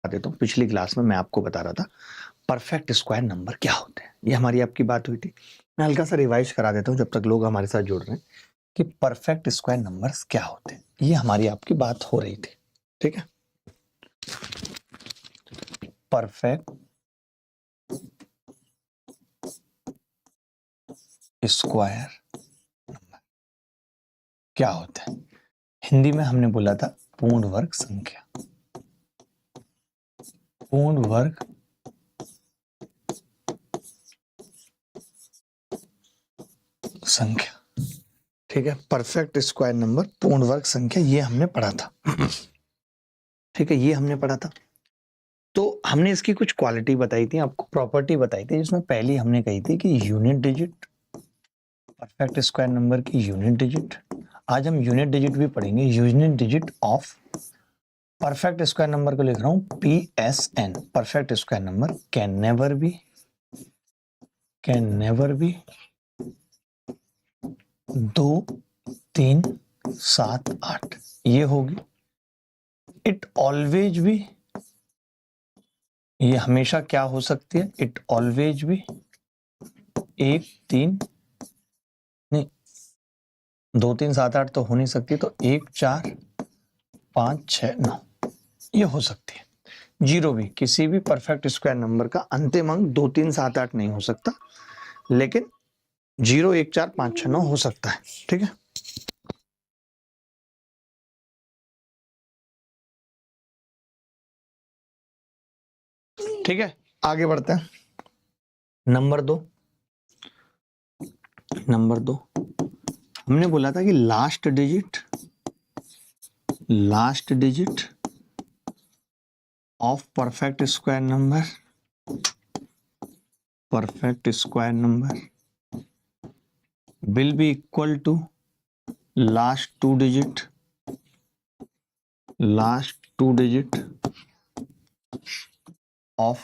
देता हूँ। पिछली क्लास में मैं आपको बता रहा था परफेक्ट स्क्वायर नंबर क्या होते हैं, ये हमारी आपकी बात हुई थी। मैं हल्का सा रिवाइज करा देता हूँ जब तक लोग हमारे साथ जुड़ रहे हैं कि परफेक्ट स्क्वायर नंबर्स क्या होते हैं, ये हमारी आपकी बात हो रही थी। ठीक है, परफेक्ट स्क्वायर नंबर क्या होता है, हिंदी में हमने बोला था पूर्ण वर्ग संख्या। पूर्ण वर्ग संख्या, ठीक है, परफेक्ट स्क्वायर नंबर पूर्ण वर्ग संख्या, ये हमने पढ़ा था। ठीक है, ये हमने पढ़ा था। तो हमने इसकी कुछ क्वालिटी बताई थी, आपको प्रॉपर्टी बताई थी, जिसमें पहली हमने कही थी कि unit digit, perfect square number की यूनिट डिजिट। आज हम यूनिट डिजिट भी पढ़ेंगे, unit digit of perfect square number को लिख रहा हूं PSN, perfect square number can never be 2 3 7 8, ये होगी। इट ऑलवेज भी, ये हमेशा क्या हो सकती है, इट ऑलवेज भी 1 3 नहीं 2 3 7 8 तो हो नहीं सकती, तो 1 4 5 6 9 ये हो सकती है। जीरो भी, किसी भी परफेक्ट स्क्वायर नंबर का अंतिम अंक 2 3 7 8 नहीं हो सकता, लेकिन 0 1 4 5 6 9 हो सकता है। ठीक है, ठीक है, आगे बढ़ते हैं। नंबर दो हमने बोला था कि last digit of perfect square number will be equal to last two digit of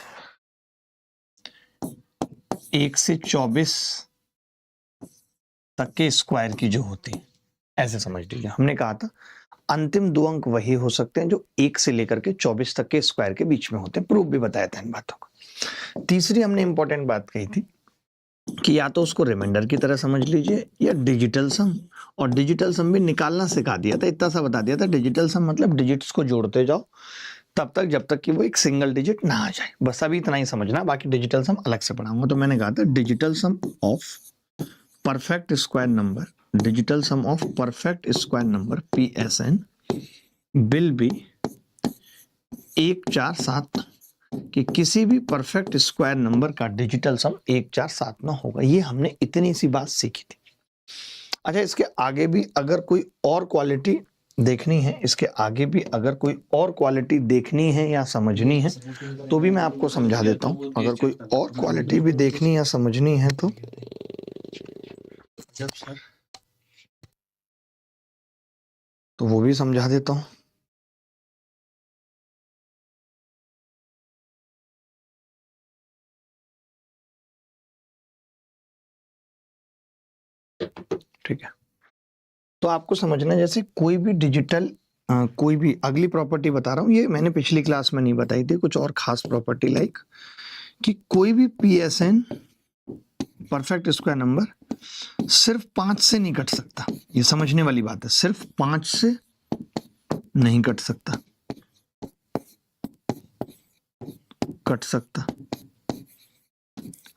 1 से 24 तक के स्क्वायर की जो होती है, ऐसे समझ लीजिए। हमने कहा था अंतिम दो अंक वही हो सकते हैं जो 1 से लेकर के 24 तक के स्क्वायर के बीच में होते हैं। प्रूफ भी बताया था इन बातों को। तीसरी हमने इंपॉर्टेंट बात कही थी कि या तो उसको रिमाइंडर की तरह समझ लीजिए या डिजिटल सम, और डिजिटल सम भी निकालना सिखा दिया था, इतना सा बता दिया था। डिजिटल सम मतलब डिजिट्स को जोड़ते जाओ तब तक जब तक कि वो एक सिंगल डिजिट ना आ जाए, बस अभी इतना ही समझना, बाकी डिजिटल सम अलग से पढ़ाऊंगा। तो मैंने कहा था digital sum of perfect square number, PSN will be 1 4 7, कि किसी भी परफेक्ट स्क्वायर नंबर का डिजिटल सम 1 4 7 9 होगा। ये हमने इतनी सी बात सीखी थी। अच्छा, इसके आगे भी अगर कोई और क्वालिटी देखनी है, देखनी है या समझनी है तो भी मैं आपको समझा देता हूं। अगर कोई और क्वालिटी भी देखनी या समझनी है तो वो भी समझा देता हूं। ठीक है, तो आपको समझना, जैसे कोई भी डिजिटल कोई भी अगली प्रॉपर्टी बता रहा हूं, ये मैंने पिछली क्लास में नहीं बताई थी, कुछ और खास प्रॉपर्टी लाइक कि कोई भी PSN परफेक्ट स्क्वायर नंबर सिर्फ 5 से नहीं कट सकता। ये समझने वाली बात है, सिर्फ 5 से नहीं कट सकता,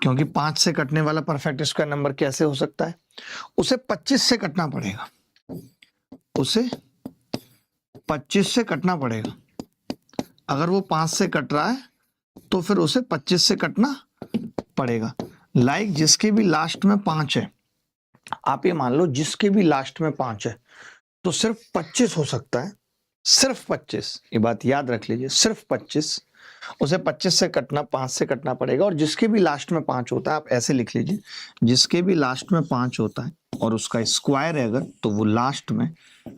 क्योंकि 5 से कटने वाला परफेक्ट स्क्वायर नंबर कैसे हो सकता है, उसे 25 से कटना पड़ेगा, अगर वो 5 से कट रहा है तो फिर उसे 25 से कटना पड़ेगा। लाइक जिसके भी लास्ट में 5 है, आप ये मान लो जिसके भी लास्ट में 5 है तो सिर्फ 25 हो सकता है, सिर्फ 25, ये बात याद रख लीजिए, सिर्फ 25, उसे 25 से कटना, 5 से कटना पड़ेगा। और जिसके भी लास्ट में 5 होता है, आप ऐसे लिख लीजिए, जिसके भी लास्ट में 5 होता है और उसका स्क्वायर है अगर, तो वो लास्ट में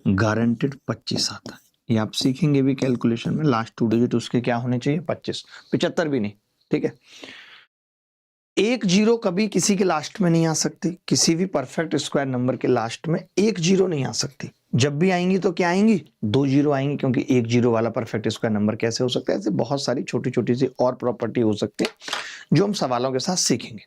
गारंटेड 25 आता है। ये आप सीखेंगे भी कैलकुलेशन में, लास्ट 2 डिजिट उसके क्या होने चाहिए, 25, 75 भी नहीं। ठीक है, 1 0 कभी किसी के लास्ट में नहीं आ सकती, किसी भी परफेक्ट स्क्वायर नंबर के लास्ट में 1 0 नहीं आ सकती। जब भी आएंगी तो क्या आएंगी, 2 जीरो आएंगी, क्योंकि 1 जीरो वाला परफेक्ट स्क्वायर नंबर कैसे हो सकता है। ऐसे बहुत सारी छोटी छोटी सी और प्रॉपर्टी हो सकती है जो हम सवालों के साथ सीखेंगे।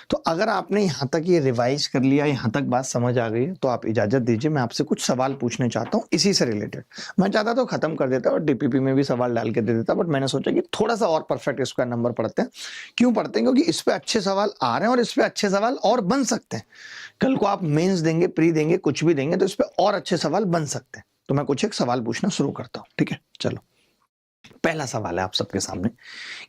तो अगर आपने यहाँ तक ये रिवाइज कर लिया, यहाँ तक बात समझ आ गई है, तो आप इजाजत दीजिए, मैं आपसे कुछ सवाल पूछने चाहता हूँ इसी से रिलेटेड। मैं चाहता तो खत्म कर देता और डीपीपी में भी सवाल डाल के दे देता, बट मैंने सोचा कि थोड़ा सा और परफेक्ट स्क्वायर नंबर पढ़ते हैं। क्यों पढ़ते हैं, क्योंकि इस पे अच्छे सवाल आ रहे हैं और इस पे अच्छे सवाल और बन सकते हैं। कल को आप मेंस देंगे, प्री देंगे, कुछ भी देंगे, तो इस पे और अच्छे सवाल बन सकते हैं। तो मैं कुछ एक सवाल पूछना शुरू करता हूँ, ठीक है। चलो, पहला सवाल है आप सबके सामने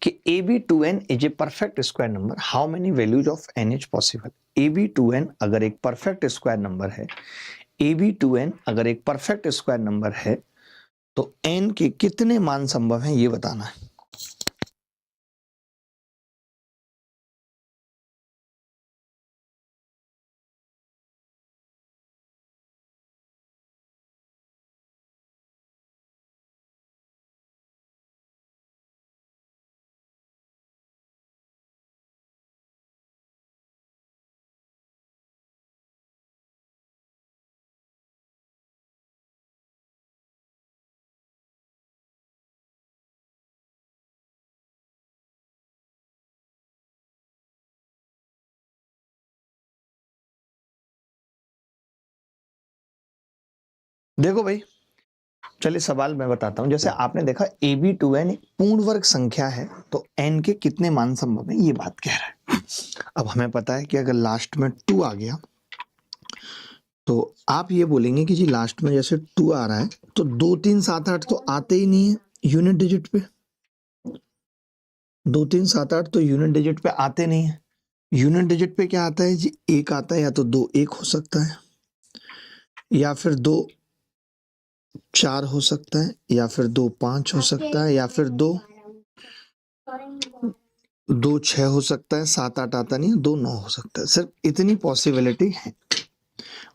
कि AB2n is a perfect square number, how many values of n is possible. AB2n अगर एक परफेक्ट स्क्वायर नंबर है, AB2n अगर एक परफेक्ट स्क्वायर नंबर है, तो n के कितने मान संभव हैं ये बताना है। देखो भाई, चलिए सवाल मैं बताता हूं। जैसे आपने देखा AB2n एक पूर्ण वर्ग संख्या है, तो n के कितने मान संभव है ये बात कह रहा है। अब हमें पता है कि अगर लास्ट में 2 आ गया, तो आप ये बोलेंगे कि जी लास्ट में जैसे 2 आ रहा है, तो 2 3 7 8 तो आते ही नहीं है यूनिट डिजिट पे। 2 3 7 8 तो यूनिट डिजिट पे आते नहीं है। यूनिट डिजिट पे क्या आता है जी, 1 आता है, या तो 2 1 हो सकता है, या फिर 2 4 हो सकता है, या फिर 2 5 हो सकता है, या फिर 2 6 हो सकता है, 7 8 आता नहीं है, 2 9 हो सकता है। सिर्फ इतनी पॉसिबिलिटी है।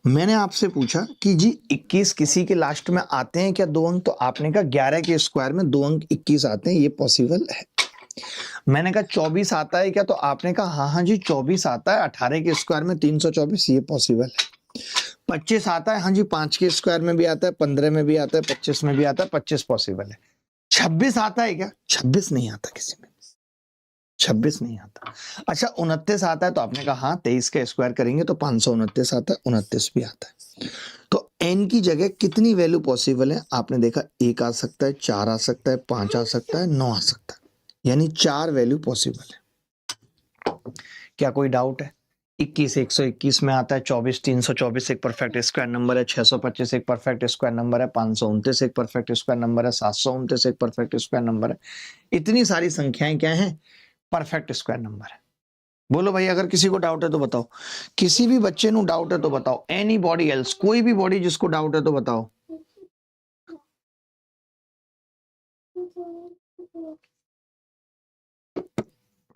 मैंने आपसे पूछा कि जी 21 किसी के लास्ट में आते हैं क्या 2 अंक, तो आपने कहा 11 के स्क्वायर में 2 अंक 21 आते हैं, ये पॉसिबल है। मैंने कहा 24 आता है क्या, तो आपने कहा हाँ हाँ जी 24 आता है, 18 के स्क्वायर में 324, ये पॉसिबल है। 25 आता है, हाँ जी 5 के स्क्वायर में भी आता है, 15 में भी आता है, 25 में भी आता है, 25 पॉसिबल है। 26 आता है क्या, 26 नहीं आता किसी में, 26 नहीं आता। अच्छा 29 आता है, तो आपने कहा हाँ 23 का स्क्वायर करेंगे तो 529 आता है, 29 भी आता है। तो n की जगह कितनी वैल्यू पॉसिबल है, आपने देखा 1 आ सकता है, 4 आ सकता है, 5 आ सकता है, 9 आ सकता है, यानी 4 वैल्यू पॉसिबल है। क्या कोई डाउट है। 21 121 में आता है, 24 324 एक परफेक्ट स्क्वायर नंबर है, 625 एक परफेक्ट स्क्वायर नंबर है, 529 एक परफेक्ट स्क्वायर नंबर है, 729 एक परफेक्ट स्क्वायर नंबर है। इतनी सारी संख्याएं क्या हैं, परफेक्ट स्क्वायर नंबर है। बोलो भाई, अगर किसी को डाउट है तो बताओ, किसी भी बच्चे को डाउट है तो बताओ, एनी बॉडी एल्स, कोई भी बॉडी जिसको डाउट है तो बताओ।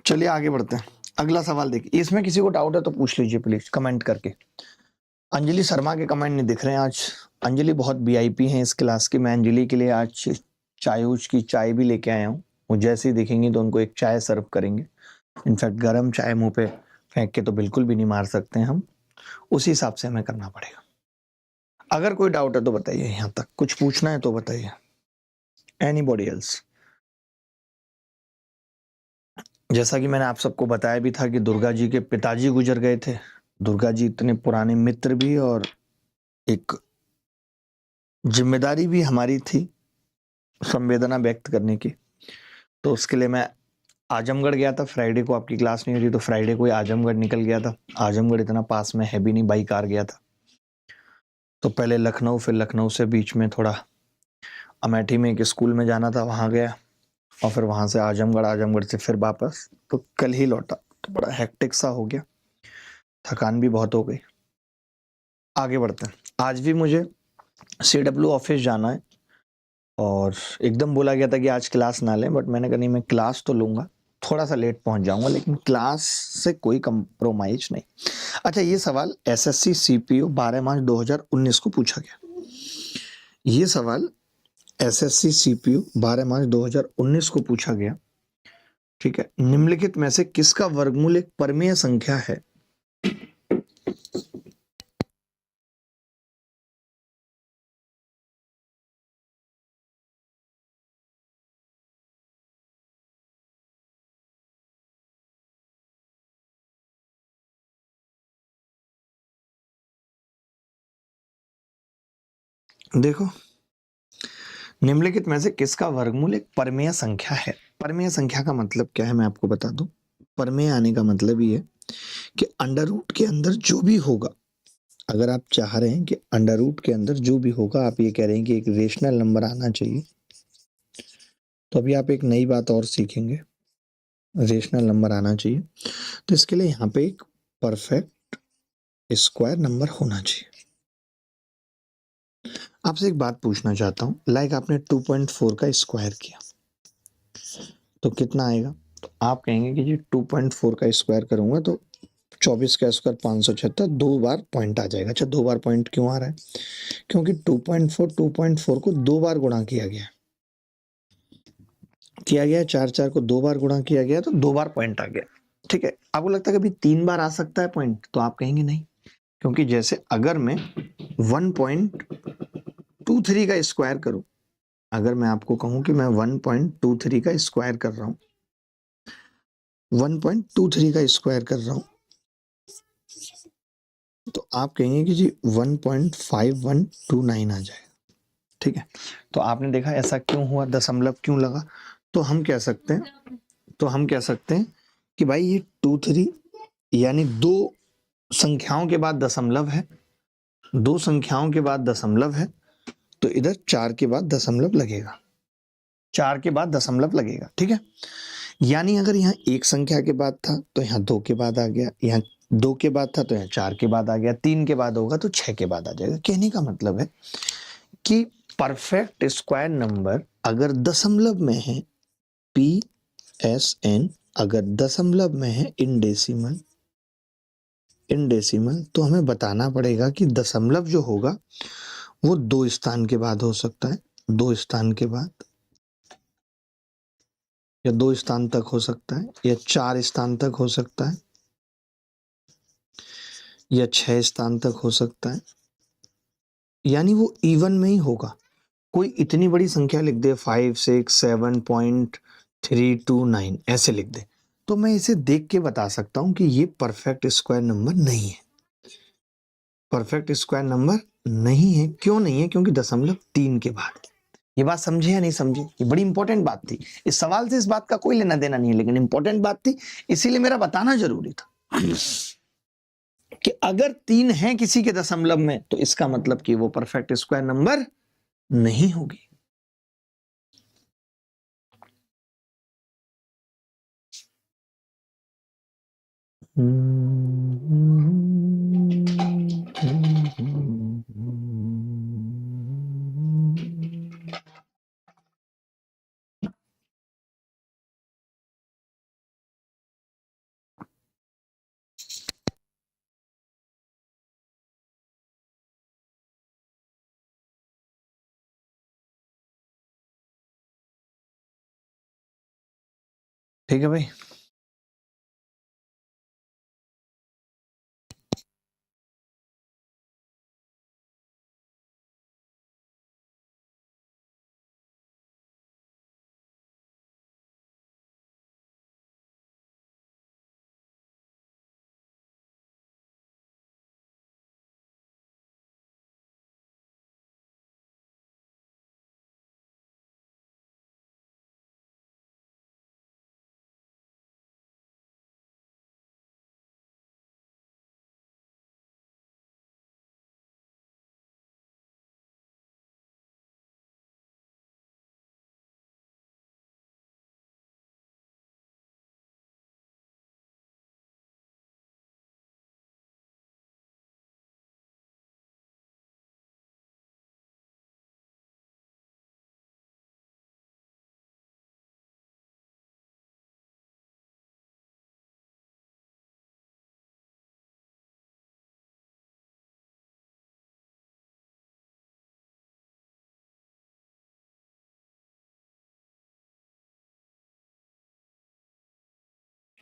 चलिए आगे बढ़ते हैं। अगला सवाल देखिए, इसमें किसी को डाउट है तो पूछ लीजिए प्लीज कमेंट करके। अंजलि शर्मा के कमेंट नहीं दिख रहे हैं आज। अंजलि बहुत वीआईपी हैं इस क्लास की। मैं अंजलि के लिए आज चायूज की चाय भी लेके आया हूँ। वो जैसे ही दिखेंगी तो उनको एक चाय सर्व करेंगे। इनफैक्ट गर्म चाय मुंह पे फेंक के तो बिल्कुल भी नहीं मार सकते हैं हम, उसी हिसाब से हमें करना पड़ेगा। अगर कोई डाउट है तो बताइए, यहाँ तक कुछ पूछना है तो बताइए। Anybody else. जैसा कि मैंने आप सबको बताया भी था कि दुर्गा जी के पिताजी गुजर गए थे। दुर्गा जी इतने पुराने मित्र भी, और एक जिम्मेदारी भी हमारी थी संवेदना व्यक्त करने की। तो उसके लिए मैं आजमगढ़ गया था। फ्राइडे को आपकी क्लास नहीं हुई, तो फ्राइडे को ही आजमगढ़ निकल गया था। आजमगढ़ इतना पास में है भी नहीं, बाई कार गया था। तो पहले लखनऊ, फिर लखनऊ से बीच में थोड़ा अमेठी में एक स्कूल में जाना था, वहां गया, और फिर वहां से आजमगढ़, आजमगढ़ से फिर वापस। तो कल ही लौटा, तो बड़ा हेक्टिक सा हो गया, थकान भी बहुत हो गई। आगे बढ़ते हैं। आज भी मुझे CW ऑफिस जाना है, और एकदम बोला गया था कि आज क्लास ना लें, बट मैंने कहा नहीं, मैं क्लास तो लूंगा, थोड़ा सा लेट पहुंच जाऊंगा, लेकिन क्लास से कोई कंप्रोमाइज नहीं। अच्छा, ये सवाल SSC CPU 12 मार्च 2019 को पूछा गया। ये सवाल SSC CPU 12 मार्च 2019 को पूछा गया। ठीक है, निम्नलिखित में से किसका वर्गमूल एक परमेय संख्या है। देखो, निम्नलिखित में से किसका वर्गमूल एक परमेय संख्या है? परमेय संख्या का मतलब क्या है मैं आपको बता दूं। परमेय आने का मतलब ये है कि अंडर रूट के अंदर जो भी होगा, अगर आप चाह रहे हैं कि अंडर रूट के अंदर जो भी होगा, आप ये कह रहे हैं कि एक रेशनल नंबर आना चाहिए, तो अभी आप एक नई बात और सीखेंगे, रेशनल नंबर आना चाहिए। तो इसके लिए यहाँ पे एक परफेक्ट स्क्वायर नंबर होना चाहिए। आपसे एक बात पूछना चाहता हूँ, लाइक आपने 2.4 का स्क्वायर किया तो कितना आएगा? तो आप कहेंगे कि जी 2.4 का स्क्वायर करूंगा तो 24 का स्क्वायर 576, 2 बार पॉइंट आ जाएगा। अच्छा, 2 बार पॉइंट क्यों आ रहा है? क्योंकि 2.4 को 2 बार गुणा किया गया, 4 को 2 बार गुणा किया गया तो 2 बार पॉइंट आ गया। ठीक है, आपको लगता है कि 3 बार आ सकता है पॉइंट? तो आप कहेंगे नहीं, क्योंकि जैसे अगर मैं 1.23 का स्क्वायर करूं, अगर मैं आपको कहूं कि मैं 1.23 का स्क्वायर कर रहा हूं, 1.23 का स्क्वायर कर रहा हूं, तो आप कहेंगे कि जी 1.5129 आ जाएगा। ठीक है, तो आपने देखा ऐसा क्यों हुआ, दशमलव क्यों लगा? तो हम कह सकते हैं कि भाई ये 23 यानी दो संख्याओं के बाद दशमलव है, दो संख्याओं के बाद दशमलव है, तो इधर 4 के बाद दशमलव लगेगा, 4 के बाद दशमलव लगेगा। ठीक है, यानी अगर यहाँ एक संख्या के बाद था तो यहाँ 2 के बाद आ गया, यहाँ 2 के बाद था तो यहाँ 4 के बाद आ गया, 3 के बाद होगा तो 6 के बाद आ जाएगा। कहने का मतलब है कि परफेक्ट स्क्वायर नंबर अगर दशमलव में है, PSN अगर दशमलव में है इन डेसिमल, तो हमें बताना पड़ेगा कि दशमलव जो होगा वो 2 स्थान के बाद हो सकता है, 2 स्थान के बाद, या 2 स्थान तक हो सकता है, या 4 स्थान तक हो सकता है, या 6 स्थान तक हो सकता है, यानी वो इवन में ही होगा। कोई इतनी बड़ी संख्या लिख दे 5, 6, 7.329 ऐसे लिख दे, तो मैं इसे देख के बता सकता हूं कि ये परफेक्ट स्क्वायर नंबर नहीं है। परफेक्ट स्क्वायर नंबर नहीं है। क्यों नहीं है? क्योंकि दशमलव 3 के बाद। ये बात समझे या नहीं समझे? ये बड़ी इंपॉर्टेंट बात थी। इस सवाल से इस बात का कोई लेना देना नहीं है, लेकिन इंपॉर्टेंट बात थी, इसीलिए मेरा बताना जरूरी था कि अगर 3 है किसी के दशमलव में तो इसका मतलब कि वो परफेक्ट स्क्वायर नंबर नहीं होगी। ठीक है भाई।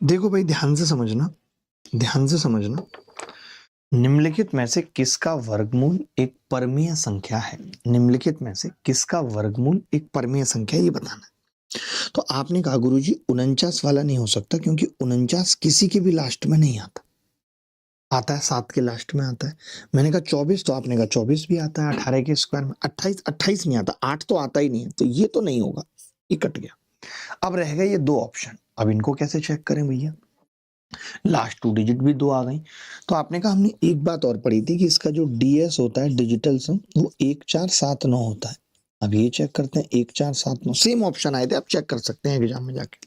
देखो भाई, ध्यान से समझना, निम्नलिखित में से किसका वर्गमूल एक परमीय संख्या है? निम्नलिखित में से किसका वर्गमूल एक परमीय संख्या है, ये बताना है। तो आपने कहा गुरुजी 49 वाला नहीं हो सकता, क्योंकि 49 किसी के भी लास्ट में नहीं आता। आता है, 7 के लास्ट में आता है। मैंने कहा 24, तो आपने कहा 24 भी आता है 18 के स्क्वायर में। 28 नहीं आता, 8 तो आता ही नहीं है, तो ये तो नहीं होगा, ये कट गया। अब रह गए ये 2 ऑप्शन, अब इनको कैसे चेक करें भैया? लास्ट 2 डिजिट भी 2 आ गई। तो आपने कहा, हमने एक बात और पढ़ी थी कि इसका जो डीएस होता है, डिजिटल सम, वो 1479 होता है। अब ये चेक करते हैं, 1479 सेम ऑप्शन आए थे, आप चेक कर सकते हैं एग्जाम में जाके,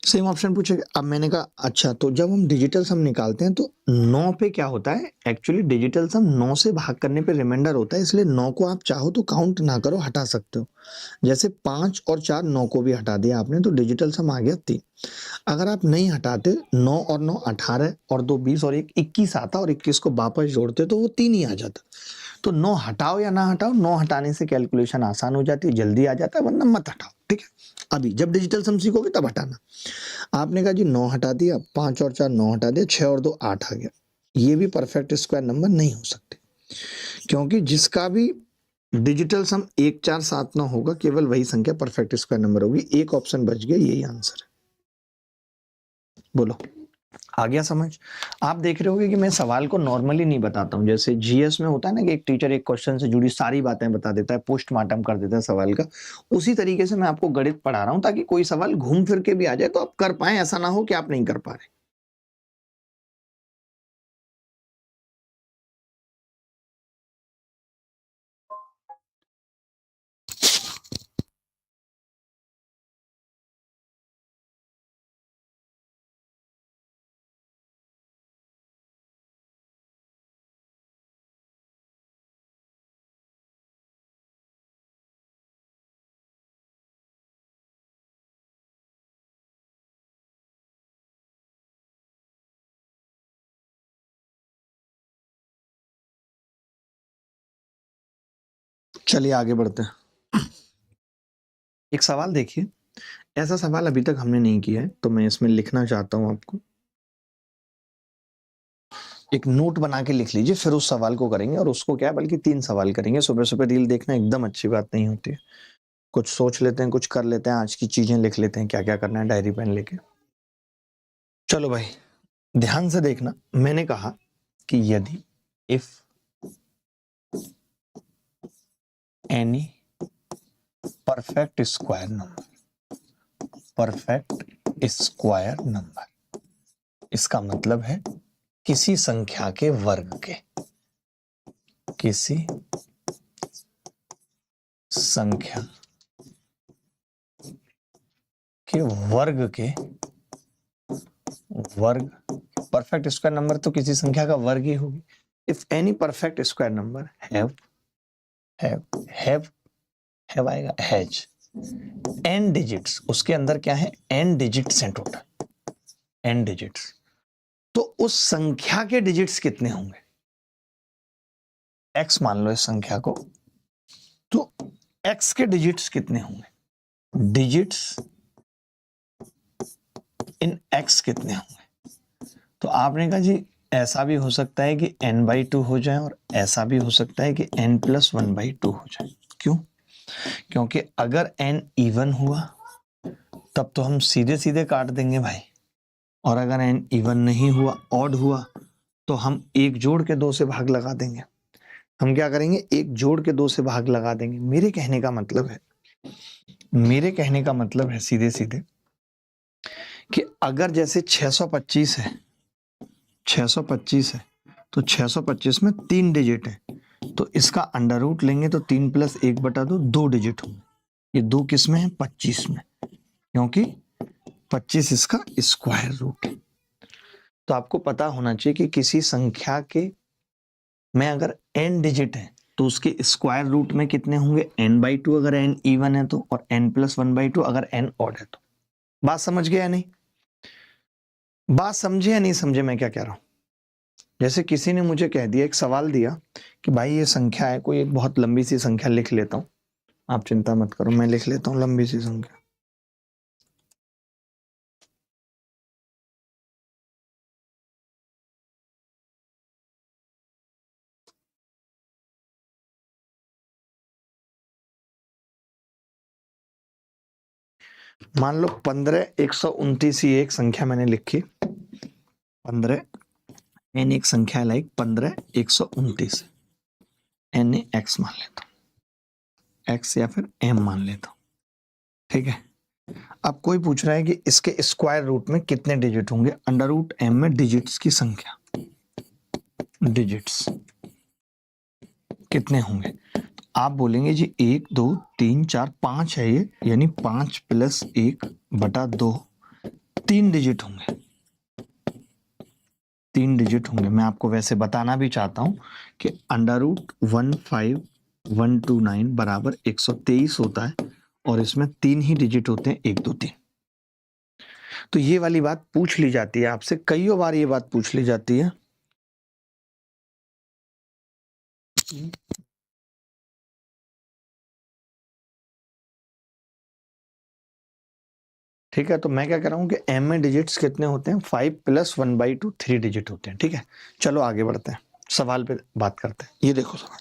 सेम ऑप्शन पूछेगा। अब मैंने कहा अच्छा, तो जब हम डिजिटल सम निकालते हैं तो 9 पे क्या होता है, एक्चुअली डिजिटल सम 9 से भाग करने पे रिमाइंडर होता है, इसलिए 9 को आप चाहो तो काउंट ना करो, हटा सकते हो। जैसे 5 और 4, 9 को भी हटा दिया आपने, तो डिजिटल सम आ गया 3। अगर आप नहीं हटाते, 9 और 9 18 और 2 20 और 1 21 आता, और 21 को वापस जोड़ते तो वो 3 ही आ जाता। तो 9 हटाओ या ना हटाओ, 9 हटाने से कैलकुलेशन आसान हो जाती है, जल्दी आ जाता है, वरना मत हटाओ, ठीक है। अभी जब डिजिटल सम सीखोगे तब हटाना। आपने कहा जी 9 हटा दिया, 5 और 4 9 हटा दिया, 6 और 2 8 आ गया। ये भी परफेक्ट स्क्वायर नंबर नहीं हो सकते, क्योंकि जिसका भी डिजिटल सम 1479 होगा, केवल वही संख्या परफेक्ट स्क्वायर नंबर होगी। एक ऑप्शन बच गया, यही आंसर है। बोलो, आ गया समझ? आप देख रहे होगे कि मैं सवाल को नॉर्मली नहीं बताता हूँ, जैसे जीएस में होता है ना कि एक टीचर एक क्वेश्चन से जुड़ी सारी बातें बता देता है, पोस्टमार्टम कर देता है सवाल का, उसी तरीके से मैं आपको गणित पढ़ा रहा हूँ, ताकि कोई सवाल घूम फिर के भी आ जाए तो आप कर पाए, ऐसा ना हो कि आप नहीं कर पा रहे। चलिए आगे बढ़ते हैं। एक सवाल देखिए, ऐसा सवाल अभी तक हमने नहीं किया है, तो मैं इसमें लिखना चाहता हूं आपको, एक नोट बना के लिख लीजिए, फिर उस सवाल को करेंगे। और उसको क्या है, बल्कि 3 सवाल करेंगे। सुबह सुबह रील देखना एकदम अच्छी बात नहीं होती है, कुछ सोच लेते हैं, कुछ कर लेते हैं, आज की चीजें लिख लेते हैं, क्या क्या करना है, डायरी पेन लेके। चलो भाई, ध्यान से देखना। मैंने कहा कि यदि if any perfect square number, इसका मतलब है किसी संख्या के वर्ग के, किसी संख्या के वर्ग, परफेक्ट स्क्वायर नंबर तो किसी संख्या का वर्ग ही होगी। If any perfect square number have आएगा, हैज n डिजिट्स, उसके अंदर क्या है, n डिजिट्स हैं टोटल, n डिजिट्स, तो उस संख्या के डिजिट्स कितने होंगे? x मान लो इस संख्या को, तो x के डिजिट्स कितने होंगे? डिजिट्स इन x कितने होंगे? तो आपने कहा जी ऐसा भी हो सकता है कि n/2 हो जाए, और ऐसा भी हो सकता है कि n+1/2 हो जाए। क्यों? क्योंकि अगर n इवन हुआ तब तो हम सीधे सीधे काट देंगे भाई, और अगर n इवन नहीं हुआ, ऑड हुआ, तो हम 1 जोड़ के 2 से भाग लगा देंगे। हम क्या करेंगे, 1 जोड़ के 2 से भाग लगा देंगे। मेरे कहने का मतलब है सीधे सीधे कि अगर जैसे 625 है, 625 है, तो 625 में 3 डिजिट है, तो इसका अंडर रूट लेंगे तो 3 + 1/2 2 डिजिट होंगे। ये 2 किस में है, 25 में, क्योंकि 25 इसका स्क्वायर रूट है। तो आपको पता होना चाहिए कि किसी संख्या के में अगर n डिजिट है तो उसके स्क्वायर रूट में कितने होंगे, n/2 अगर n इवन है तो, और n+1/2 अगर n ऑड है तो। बात समझ गया या नहीं? बात समझे या नहीं समझे मैं क्या कह रहा हूं? जैसे किसी ने मुझे कह दिया, एक सवाल दिया कि भाई ये संख्या है, कोई एक बहुत लंबी सी संख्या लिख लेता हूं, आप चिंता मत करो, मैं लिख लेता हूं लंबी सी संख्या। मान लो 15 129 ये एक संख्या मैंने लिखी, 15 n एक संख्या है लाइक 15 129, n x मान लेता हूं, x या फिर m मान लेता हूं, ठीक है। अब कोई पूछ रहा है कि इसके स्क्वायर रूट में कितने डिजिट होंगे। अंडर रूट m में डिजिट्स की संख्या, डिजिट्स कितने होंगे, आप बोलेंगे जी 1 2 3 4 5 है ये, यानी 5 + 1 बटा 2, 3 डिजिट होंगे, 3 डिजिट होंगे। मैं आपको वैसे बताना भी चाहता हूं कि अंडर रूट 15129 बराबर 123 होता है और इसमें 3 ही डिजिट होते हैं, 1 2 3। तो ये वाली बात पूछ ली जाती है आपसे, कई बार ये बात पूछ ली जाती है। ठीक है, तो मैं क्या कह रहा हूं कि m में डिजिट्स कितने होते हैं, 5 + 1/2 3 डिजिट होते हैं, ठीक है। चलो आगे बढ़ते हैं, सवाल पे बात करते हैं। ये देखो सवाल,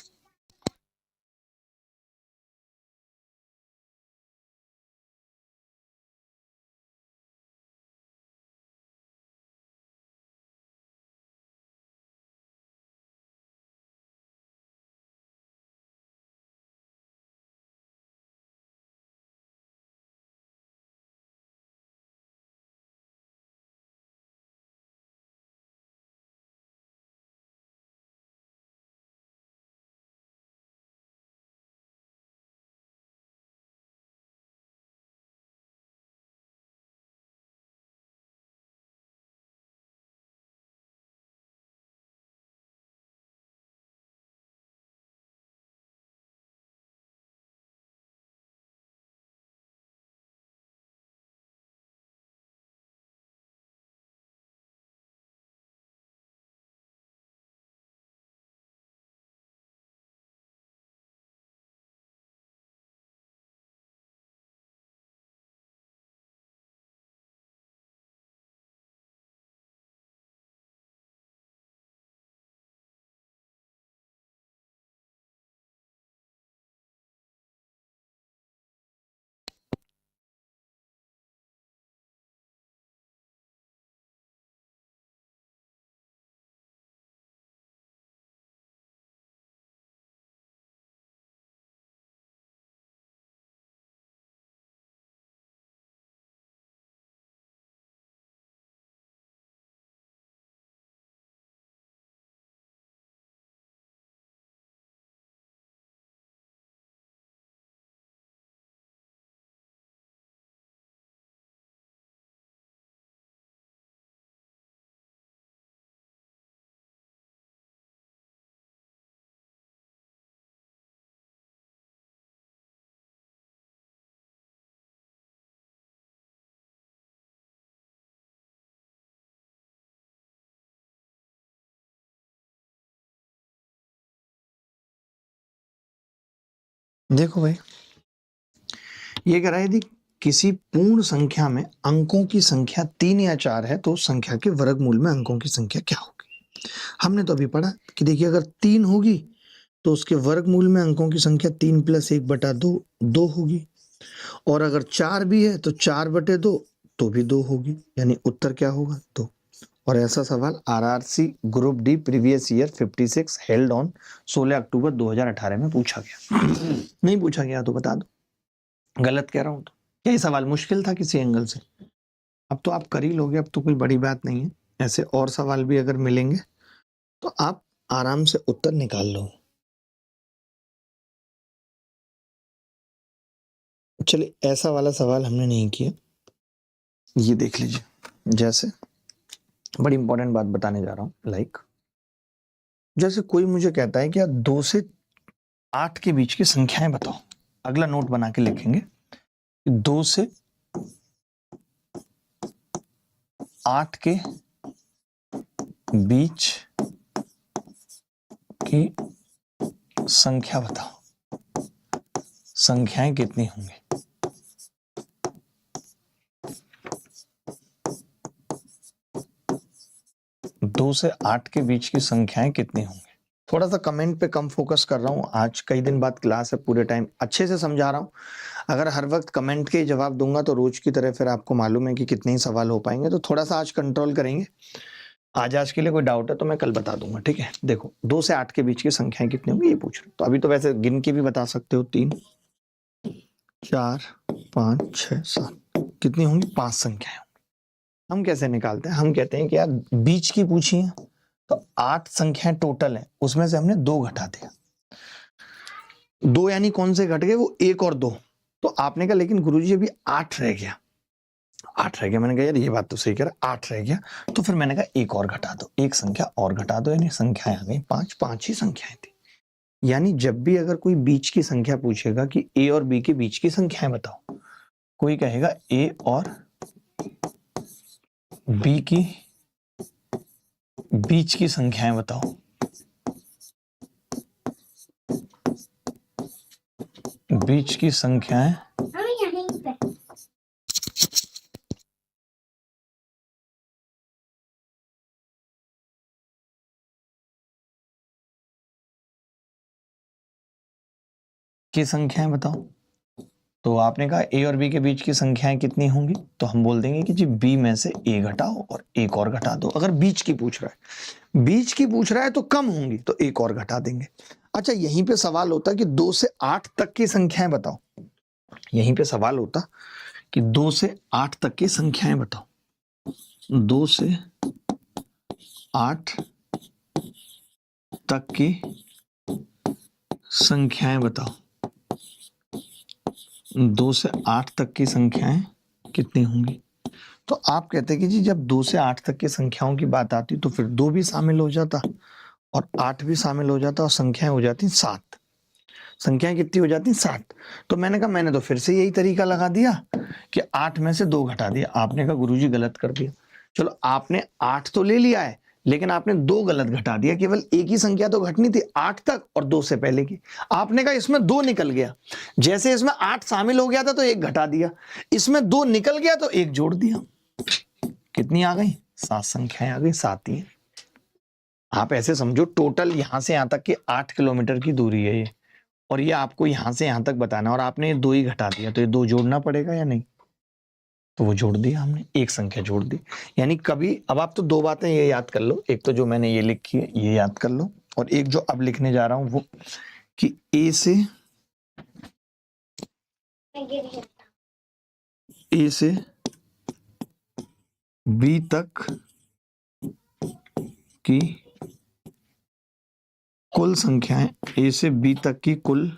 देखो भाई, ये कह रहा है यदि किसी पूर्ण संख्या में अंकों की संख्या 3 या 4 है तो संख्या के वर्गमूल में अंकों की संख्या क्या होगी। हमने तो अभी पढ़ा कि देखिए अगर 3 होगी तो उसके वर्गमूल में अंकों की संख्या 3 + 1/2 2 होगी, और अगर 4 भी है तो 4/2 तो भी 2 होगी, यानी उत्तर क्या होगा, 2। और ऐसा सवाल RRC group D previous year 56 held on 16 अक्टूबर 2018 में पूछा गया। नहीं पूछा गया तो बता दो, गलत कह रहा हूं तो। यही सवाल मुश्किल था किसी एंगल से, अब तो आप कर ही लोगे, अब तो कोई बड़ी बात नहीं है। ऐसे और सवाल भी अगर मिलेंगे तो आप आराम से उत्तर निकाल लो। चलिए, ऐसा वाला सवाल हमने नहीं किया, ये देख लीजिए। जैसे बड़ी इंपॉर्टेंट बात बताने जा रहा हूं, लाइक जैसे कोई मुझे कहता है कि यार 2 से 8 के बीच की संख्याएं बताओ। अगला नोट बना के लिखेंगे, 2 से 8 के बीच की संख्या बताओ, संख्याएं कितनी होंगी। दो से 8 के बीच की संख्याएं कितनी होंगी। थोड़ा सा कमेंट पे कम फोकस कर रहा हूं, आज कई दिन बाद क्लास है, पूरे टाइम अच्छे से समझा रहा हूं। अगर हर वक्त कमेंट के जवाब दूंगा तो रोज की तरह फिर आपको मालूम है कि कितने ही सवाल हो पाएंगे, तो थोड़ा सा आज कंट्रोल करेंगे। आज के लिए कोई डाउट है तो मैं कल बता दूंगा, ठीक है। देखो 2 से 8 के बीच की संख्याएं कितनी होंगी ये पूछ रहे हो। तो अभी तो वैसे गिन के भी बता सकते हो, 3 4 5 6 7 कितनी होंगी, 5 संख्याएं। हम कैसे निकालते हैं, हम कहते हैं कि यार बीच की पूछी है तो 8 संख्याएं टोटल है, उसमें से हमने 2 घटा दिया। 2 यानी कौन से घट गए, वो 1 और 2। तो आपने कहा लेकिन गुरुजी अभी 8 रह गया, 8 रह गया। मैंने कहा यार ये बात तो सही कह रहा, 8 रह गया। तो फिर मैंने कहा एक और घटा दो, एक संख्या और घटा दो, यानी संख्याएं आ गई 5, 5 ही संख्याएं थी। यानी जब भी अगर कोई बीच की संख्या पूछेगा कि ए और बी के बीच की संख्याएं बताओ, कोई कहेगा ए और बी की बीच की संख्याएं बताओ, बीच की संख्याएं की संख्याएं बताओ। तो आपने कहा ए और बी के बीच की संख्याएं कितनी होंगी, तो हम बोल देंगे कि जी बी में से ए घटाओ और एक और घटा दो। अगर बीच की पूछ रहा है, बीच की पूछ रहा है तो कम होंगी तो एक और घटा देंगे। अच्छा यहीं पे सवाल होता कि 2 से 8 तक की संख्याएं बताओ, यहीं पे सवाल होता कि 2 से 8 तक की संख्याएं बताओ, 2 से 8 तक की संख्याएं बताओ, 2 से 8 तक की संख्याएं कितनी होंगी। तो आप कहते हैं कि जी जब 2 से 8 तक की संख्याओं की बात आती तो फिर 2 भी शामिल हो जाता और 8 भी शामिल हो जाता और संख्याएं हो जाती 7। संख्याएं कितनी हो जाती 7। तो मैंने कहा मैंने तो फिर से यही तरीका लगा दिया कि 8 में से 2 घटा दिया। आपने कहा गुरुजी गलत कर दिया। चलो आपने 8 तो ले लिया है लेकिन आपने 2 गलत घटा दिया। केवल एक ही संख्या तो घटनी थी 8 तक और 2 से पहले की। आपने कहा इसमें 2 निकल गया, जैसे इसमें 8 शामिल हो गया था तो 1 घटा दिया, इसमें 2 निकल गया तो 1 जोड़ दिया। कितनी आ गई, 7 संख्याएं आ गई, 7 ही है। आप ऐसे समझो टोटल यहां से यहां तक की 8 किलोमीटर की दूरी है ये, और ये आपको यहां से यहां तक बताना, और आपने ये 2 ही घटा दिया तो ये 2 जोड़ना पड़ेगा या नहीं, तो वो जोड़ दिया हमने, एक संख्या जोड़ दी। यानी कभी, अब आप तो 2 बातें ये याद कर लो, एक तो जो मैंने ये लिखी है ये याद कर लो, और एक जो अब लिखने जा रहा हूं वो कि ए से बी तक की कुल संख्याएं, ए से बी तक की कुल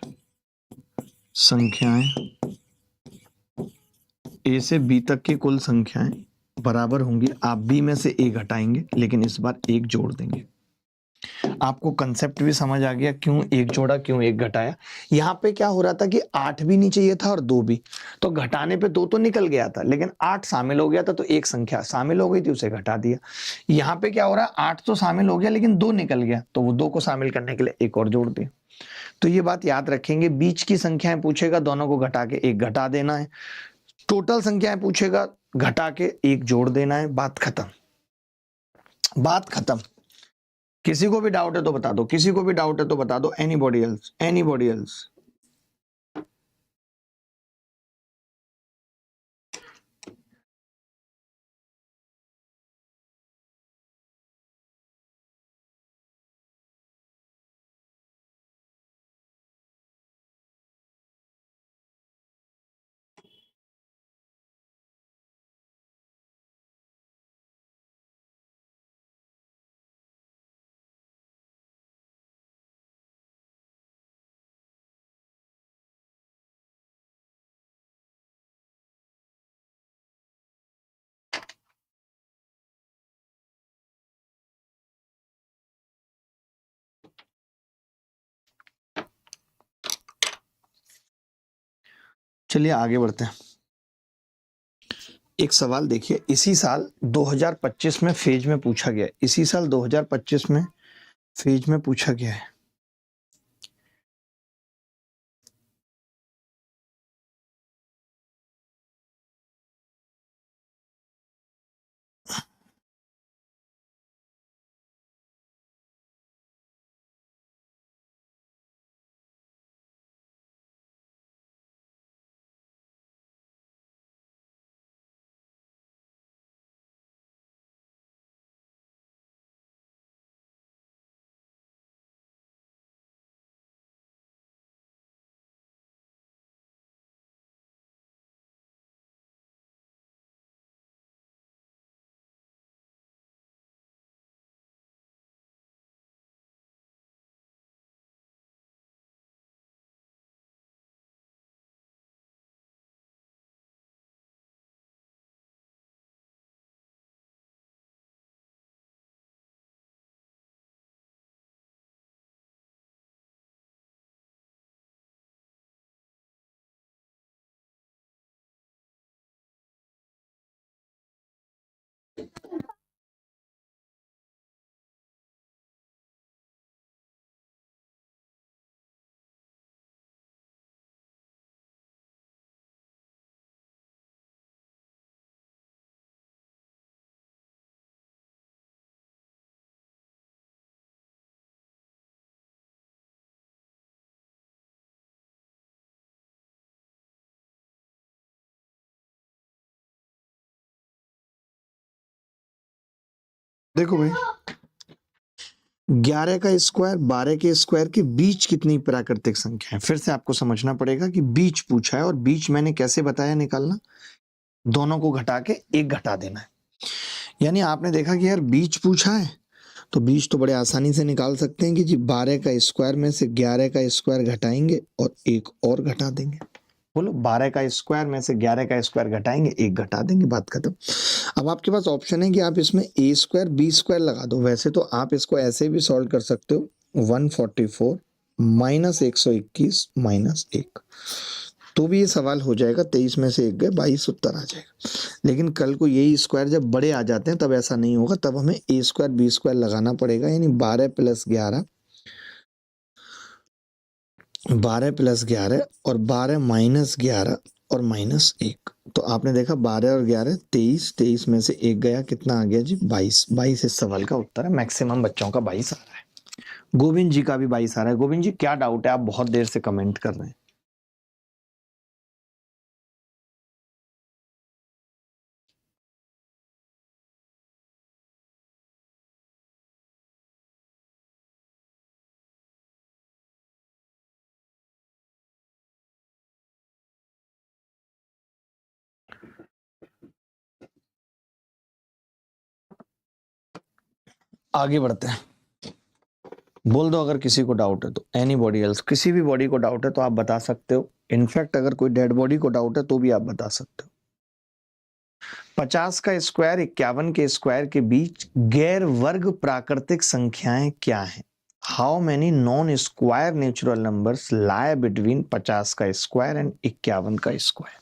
संख्याएं, ए से बी तक की कुल संख्याएं बराबर होंगी, आप बी में से ए घटाएंगे लेकिन इस बार 1 जोड़ देंगे। आपको कंसेप्ट भी समझ आ गया क्यों 1 जोड़ा, क्यों 1 घटाया। यहां पे क्या हो रहा था कि 8 भी नहीं चाहिए था और 2 भी, तो घटाने पे 2 तो निकल गया था लेकिन 8 शामिल हो गया था तो एक संख्या शामिल हो गई थी, उसे घटा दिया। यहां पे क्या हो रहा है, 8 तो शामिल हो गया लेकिन 2 निकल गया तो वो 2 को शामिल करने के लिए 1 और जोड़ दिया। तो ये बात याद रखेंगे, बीच की संख्याएं पूछेगा दोनों को घटा के 1 घटा देना है, टोटल संख्याएं पूछेगा घटा के 1 जोड़ देना है, बात खत्म, बात खत्म। किसी को भी डाउट है तो बता दो, किसी को भी डाउट है तो बता दो, एनीबॉडी एल्स, एनीबॉडी एल्स। चलिए आगे बढ़ते हैं। एक सवाल देखिए, इसी साल 2025 में फेज में पूछा गया है, इसी साल 2025 में फेज में पूछा गया है। देखो भाई, 11 का स्क्वायर 12 के स्क्वायर के बीच कितनी प्राकृतिक संख्या है, फिर से आपको समझना पड़ेगा कि बीच पूछा है, और बीच मैंने कैसे बताया निकालना, दोनों को घटा के एक घटा देना है। यानी आपने देखा कि यार बीच पूछा है, तो बीच तो बड़े आसानी से निकाल सकते हैं कि जी 12 का स्क्वायर में से 11 का स्क्वायर घटाएंगे और एक और घटा देंगे। बोलो, 12 का स्क्वायर में से 11 का स्क्वायर घटाएंगे, एक घटा देंगे, बात खत्म। अब आपके पास ऑप्शन है कि आप इसमें ए स्क्वायर बी स्क्वायर लगा दो। वैसे तो आप इसको ऐसे भी सॉल्व कर सकते हो, 144 माइनस 121 माइनस 1, तो भी ये सवाल हो जाएगा। 23 में से 1 गए, 22 उत्तर आ जाएगा। लेकिन कल को यही स्क्वायर जब बड़े आ जाते हैं तब ऐसा नहीं होगा, तब हमें ए स्क्वायर बी स्क्वायर लगाना पड़ेगा। यानी 12 प्लस 11 और 12 माइनस 11 और माइनस 1, तो आपने देखा 12 और 11 23, 23 में से 1 गया, कितना आ गया जी 22। 22 इस सवाल का उत्तर है। मैक्सिमम बच्चों का 22 आ रहा है। गोविंद जी का भी 22 आ रहा है। गोविंद जी क्या डाउट है, आप बहुत देर से कमेंट कर रहे हैं। आगे बढ़ते हैं, बोल दो अगर किसी को डाउट है तो। एनी बॉडी एल्स, किसी भी बॉडी को डाउट है तो आप बता सकते हो। इनफैक्ट अगर कोई डेड बॉडी को डाउट है तो भी आप बता सकते हो। 50 का स्क्वायर 51 के स्क्वायर के बीच गैर वर्ग प्राकृतिक संख्याएं क्या हैं? How many non square natural numbers lie between 50 का स्क्वायर एंड 51 का स्क्वायर?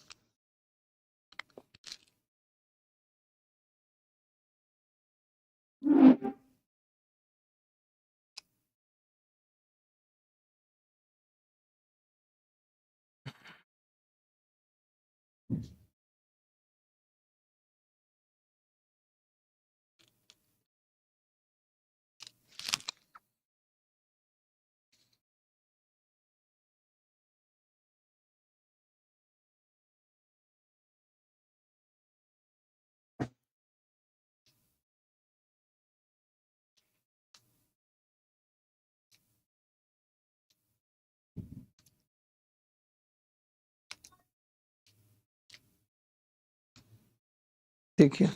देखिए,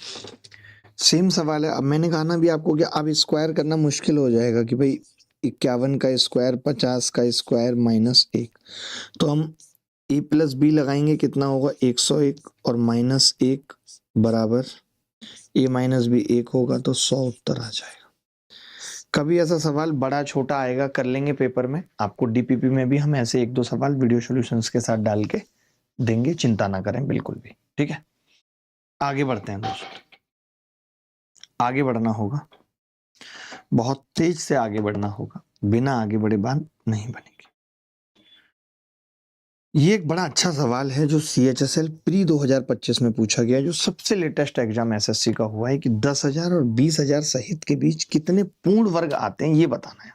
सेम सवाल है। अब मैंने कहा ना भी आपको कि अब स्क्वायर करना मुश्किल हो जाएगा कि भाई 51 का स्क्वायर 50 का स्क्वायर माइनस 1, तो हम ए प्लस बी लगाएंगे, कितना होगा 101, और माइनस 1 बराबर ए माइनस बी 1 होगा, तो 100 उत्तर आ जाएगा। कभी ऐसा सवाल बड़ा छोटा आएगा, कर लेंगे पेपर में। आपको डीपीपी में भी हम ऐसे 1-2 सवाल वीडियो सॉल्यूशंस के साथ डाल के देंगे, चिंता ना करें बिल्कुल भी। ठीक है, आगे बढ़ते हैं दोस्तों। आगे बढ़ना होगा, बहुत तेज से आगे बढ़ना होगा, बिना आगे बढ़े बात नहीं बनेगी। ये एक बड़ा अच्छा सवाल है जो CHSL प्री 2025 में पूछा गया, जो सबसे लेटेस्ट एग्जाम SSC का हुआ है कि 10,000 और 20,000 सहित के बीच कितने पूर्ण वर्ग आते हैं, ये बताना है।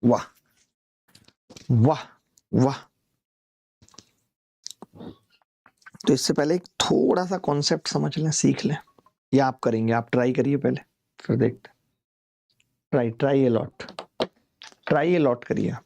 वाह वाह वाह। तो इससे पहले एक थोड़ा सा कॉन्सेप्ट समझ लें, सीख लें, या आप करेंगे, आप ट्राई करिए पहले, फिर देखते। ट्राई ए लॉट करिए आप।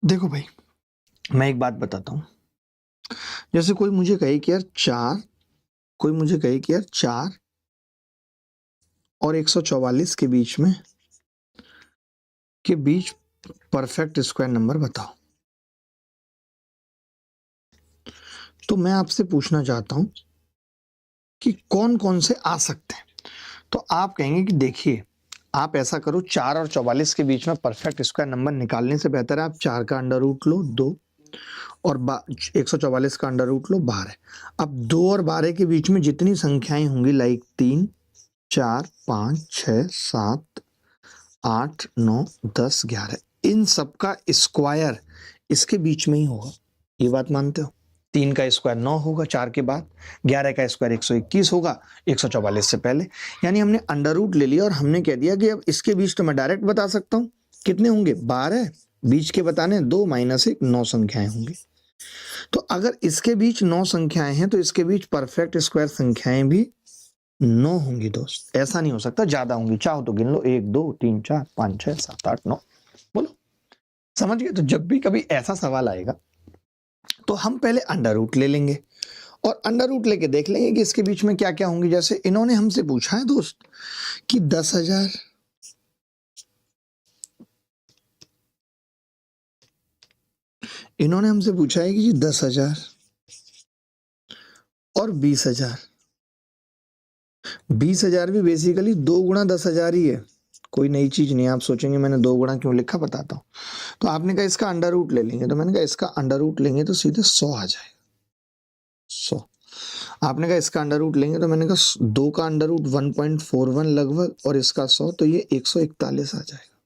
देखो भाई, मैं एक बात बताता हूं। जैसे कोई मुझे कहे कि यार चार और 144 के बीच परफेक्ट स्क्वायर नंबर बताओ। तो मैं आपसे पूछना चाहता हूं कि कौन कौन से आ सकते हैं। तो आप कहेंगे कि देखिए, आप ऐसा करो, 4 और 44 के बीच में परफेक्ट स्क्वायर नंबर निकालने से बेहतर है आप 4 का अंडर रूट लो 2, और 144 का अंडर रूट लो 12। अब 2 और 12 के बीच में जितनी संख्याएं होंगी, लाइक 3, 4, 5, 6, 7, 8, 9, 10, 11, इन सब का स्क्वायर इसके बीच में ही होगा। ये बात मानते हो? 3 का स्क्वायर 9 होगा 4 के बाद, 11 का स्क्वायर 121 होगा 144 से पहले। यानी हमने अंडर रूट ले लिया और हमने कह दिया कि अब इसके बीच तो मैं डायरेक्ट बता सकता हूं। कितने होंगे? 12, बीच के बताने 2 माइनस 1, 9 संख्याएं होंगी। तो अगर इसके बीच 9 संख्याएं हैं तो इसके बीच परफेक्ट स्क्वायर संख्याएं भी 9 होंगी दोस्त। ऐसा नहीं हो सकता ज्यादा होंगी, चाहो तो गिन लो, 1, 2, 3, 4, 5, 6, 7, 8, 9। बोलो, समझ गए? तो जब भी कभी ऐसा सवाल आएगा तो हम पहले अंडर रूट ले लेंगे और अंडर रूट लेके देख लेंगे कि इसके बीच में क्या क्या होंगी। जैसे इन्होंने हमसे पूछा है दोस्त कि 10,000, इन्होंने हमसे पूछा है कि जी 10,000 और 20,000। 20,000 भी बेसिकली 2 गुणा 10,000 ही है, कोई नई चीज नहीं है। आप सोचेंगे मैंने 2 गुणा क्यों लिखा, बताता हूँ। तो आपने कहा इसका अंडर रूट ले लेंगे, तो मैंने कहा इसका अंडर रूट लेंगे तो सीधे 100 आ जाएगा, 100। आपने कहा इसका अंडर रूट लेंगे, तो मैंने कहा 2 का अंडर रूट 1.41 लगभग, और इसका 100, तो ये 141 आ जाएगा।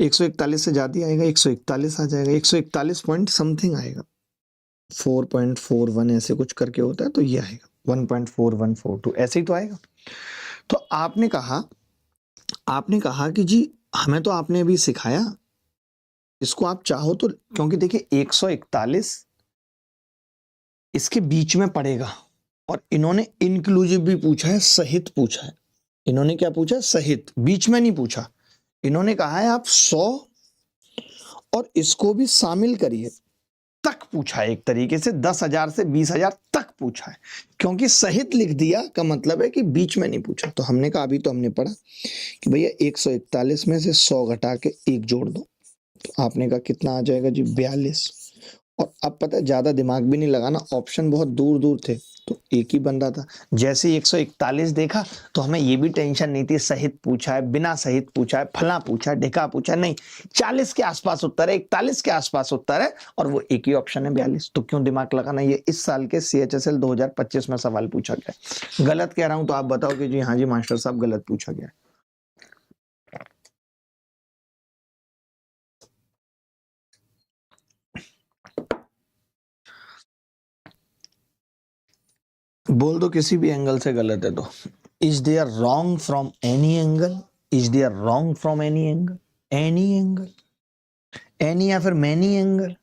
141 से ज्यादा आएगा, 141 आ जाएगा, 141 पॉइंट समथिंग आएगा, 4.41 ऐसे कुछ करके होता है, तो ये आएगा 1.4142, ऐसे ही तो आएगा। तो आपने कहा कि जी हमें तो आपने अभी सिखाया, इसको आप चाहो तो, क्योंकि देखिए 141 इसके बीच में पड़ेगा, और इन्होंने इंक्लूसिव भी पूछा है, सहित पूछा है। इन्होंने क्या पूछा है? सहित, बीच में नहीं पूछा। इन्होंने कहा है आप 100 और इसको भी शामिल करिए, तक पूछा है। एक तरीके से 10,000 से 20,000 तक पूछा है, क्योंकि सहित लिख दिया का मतलब है कि बीच में नहीं पूछा। तो हमने कहा, अभी तो हमने पढ़ा कि भैया 141 में से 100 घटा के 1 जोड़ दो, तो आपने कहा कितना आ जाएगा जी? 42। और अब पता है, ज्यादा दिमाग भी नहीं लगाना, ऑप्शन बहुत दूर दूर थे तो एक ही बन रहा था। जैसे ही 141 देखा तो हमें ये भी टेंशन नहीं थी सहित पूछा है, बिना सहित पूछा है, फला पूछा है, ढिका पूछा है, नहीं, 40 के आसपास उत्तर है, 41 के आसपास उत्तर है, और वो एक ही ऑप्शन है 42। तो क्यों दिमाग लगाना? ये इस साल के CHSL 2025 में सवाल पूछा गया। गलत कह रहा हूं तो आप बताओ कि जी हाँ जी मास्टर साहब गलत पूछा गया। बोल दो किसी भी एंगल से गलत है तो। Is they are wrong from any angle? Is they are wrong from any angle? Any angle, any या फिर मैनी एंगल?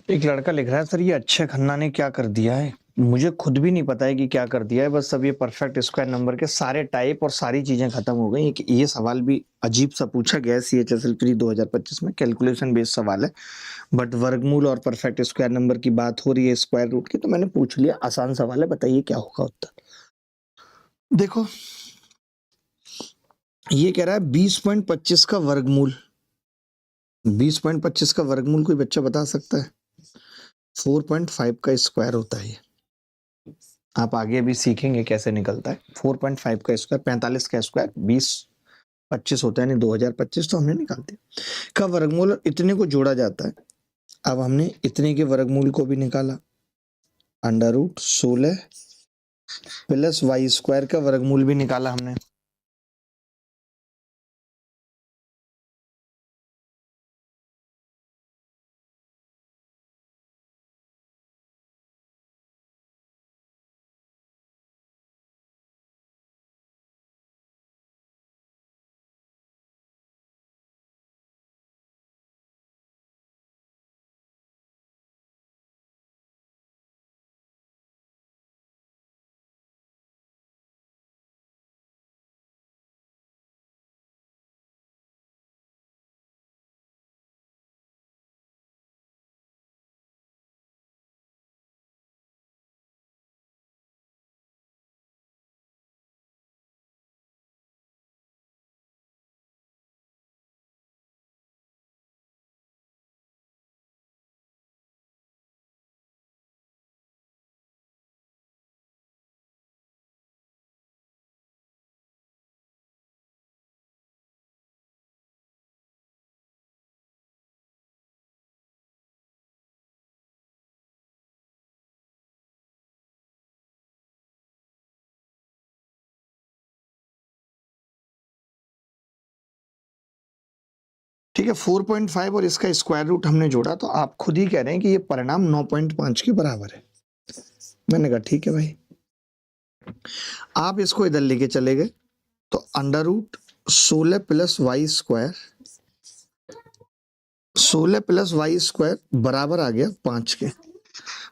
एक लड़का लिख रहा है, सर ये अक्षय खन्ना ने क्या कर दिया है, मुझे खुद भी नहीं पता है कि क्या कर दिया है, बस सब ये परफेक्ट स्क्वायर नंबर के सारे टाइप और सारी चीजें खत्म हो गई। ये सवाल भी अजीब सा पूछा गया है CHSL प्री 2025 में, कैलकुलेशन बेस्ड सवाल है, बट वर्गमूल और परफेक्ट स्क्वायर नंबर की बात हो रही है, स्क्वायर रूट की, तो मैंने पूछ लिया, आसान सवाल है, बताइए क्या होगा उत्तर। देखो ये कह रहा है 20.25 का वर्गमूल, 20.25 का वर्गमूल कोई बच्चा बता सकता है? 4.5 का स्क्वायर होता है ये, आप आगे भी सीखेंगे कैसे निकलता है। 4.5 का स्क्वायर 45 का स्क्वायर 20/25 होता है, यानी 2025, तो हमने निकाल दिया। का वर्गमूल इतने को जोड़ा जाता है, अब हमने इतने के वर्गमूल को भी निकाला, √16 प्लस वाई स्क्वायर का वर्गमूल भी निकाला हमने। ठीक है, 4.5 और इसका स्क्वायर रूट हमने जोड़ा, तो आप खुद ही कह रहे हैं कि ये परिणाम 9.5 के बराबर है। मैंने कहा ठीक है भाई, आप इसको इधर लेके चले गए, तो √16 plus Y square, 16 plus Y square बराबर आ गया 5 के।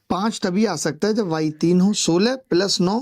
5 तभी आ सकता है जब y 3 हो। 16 प्लस 9,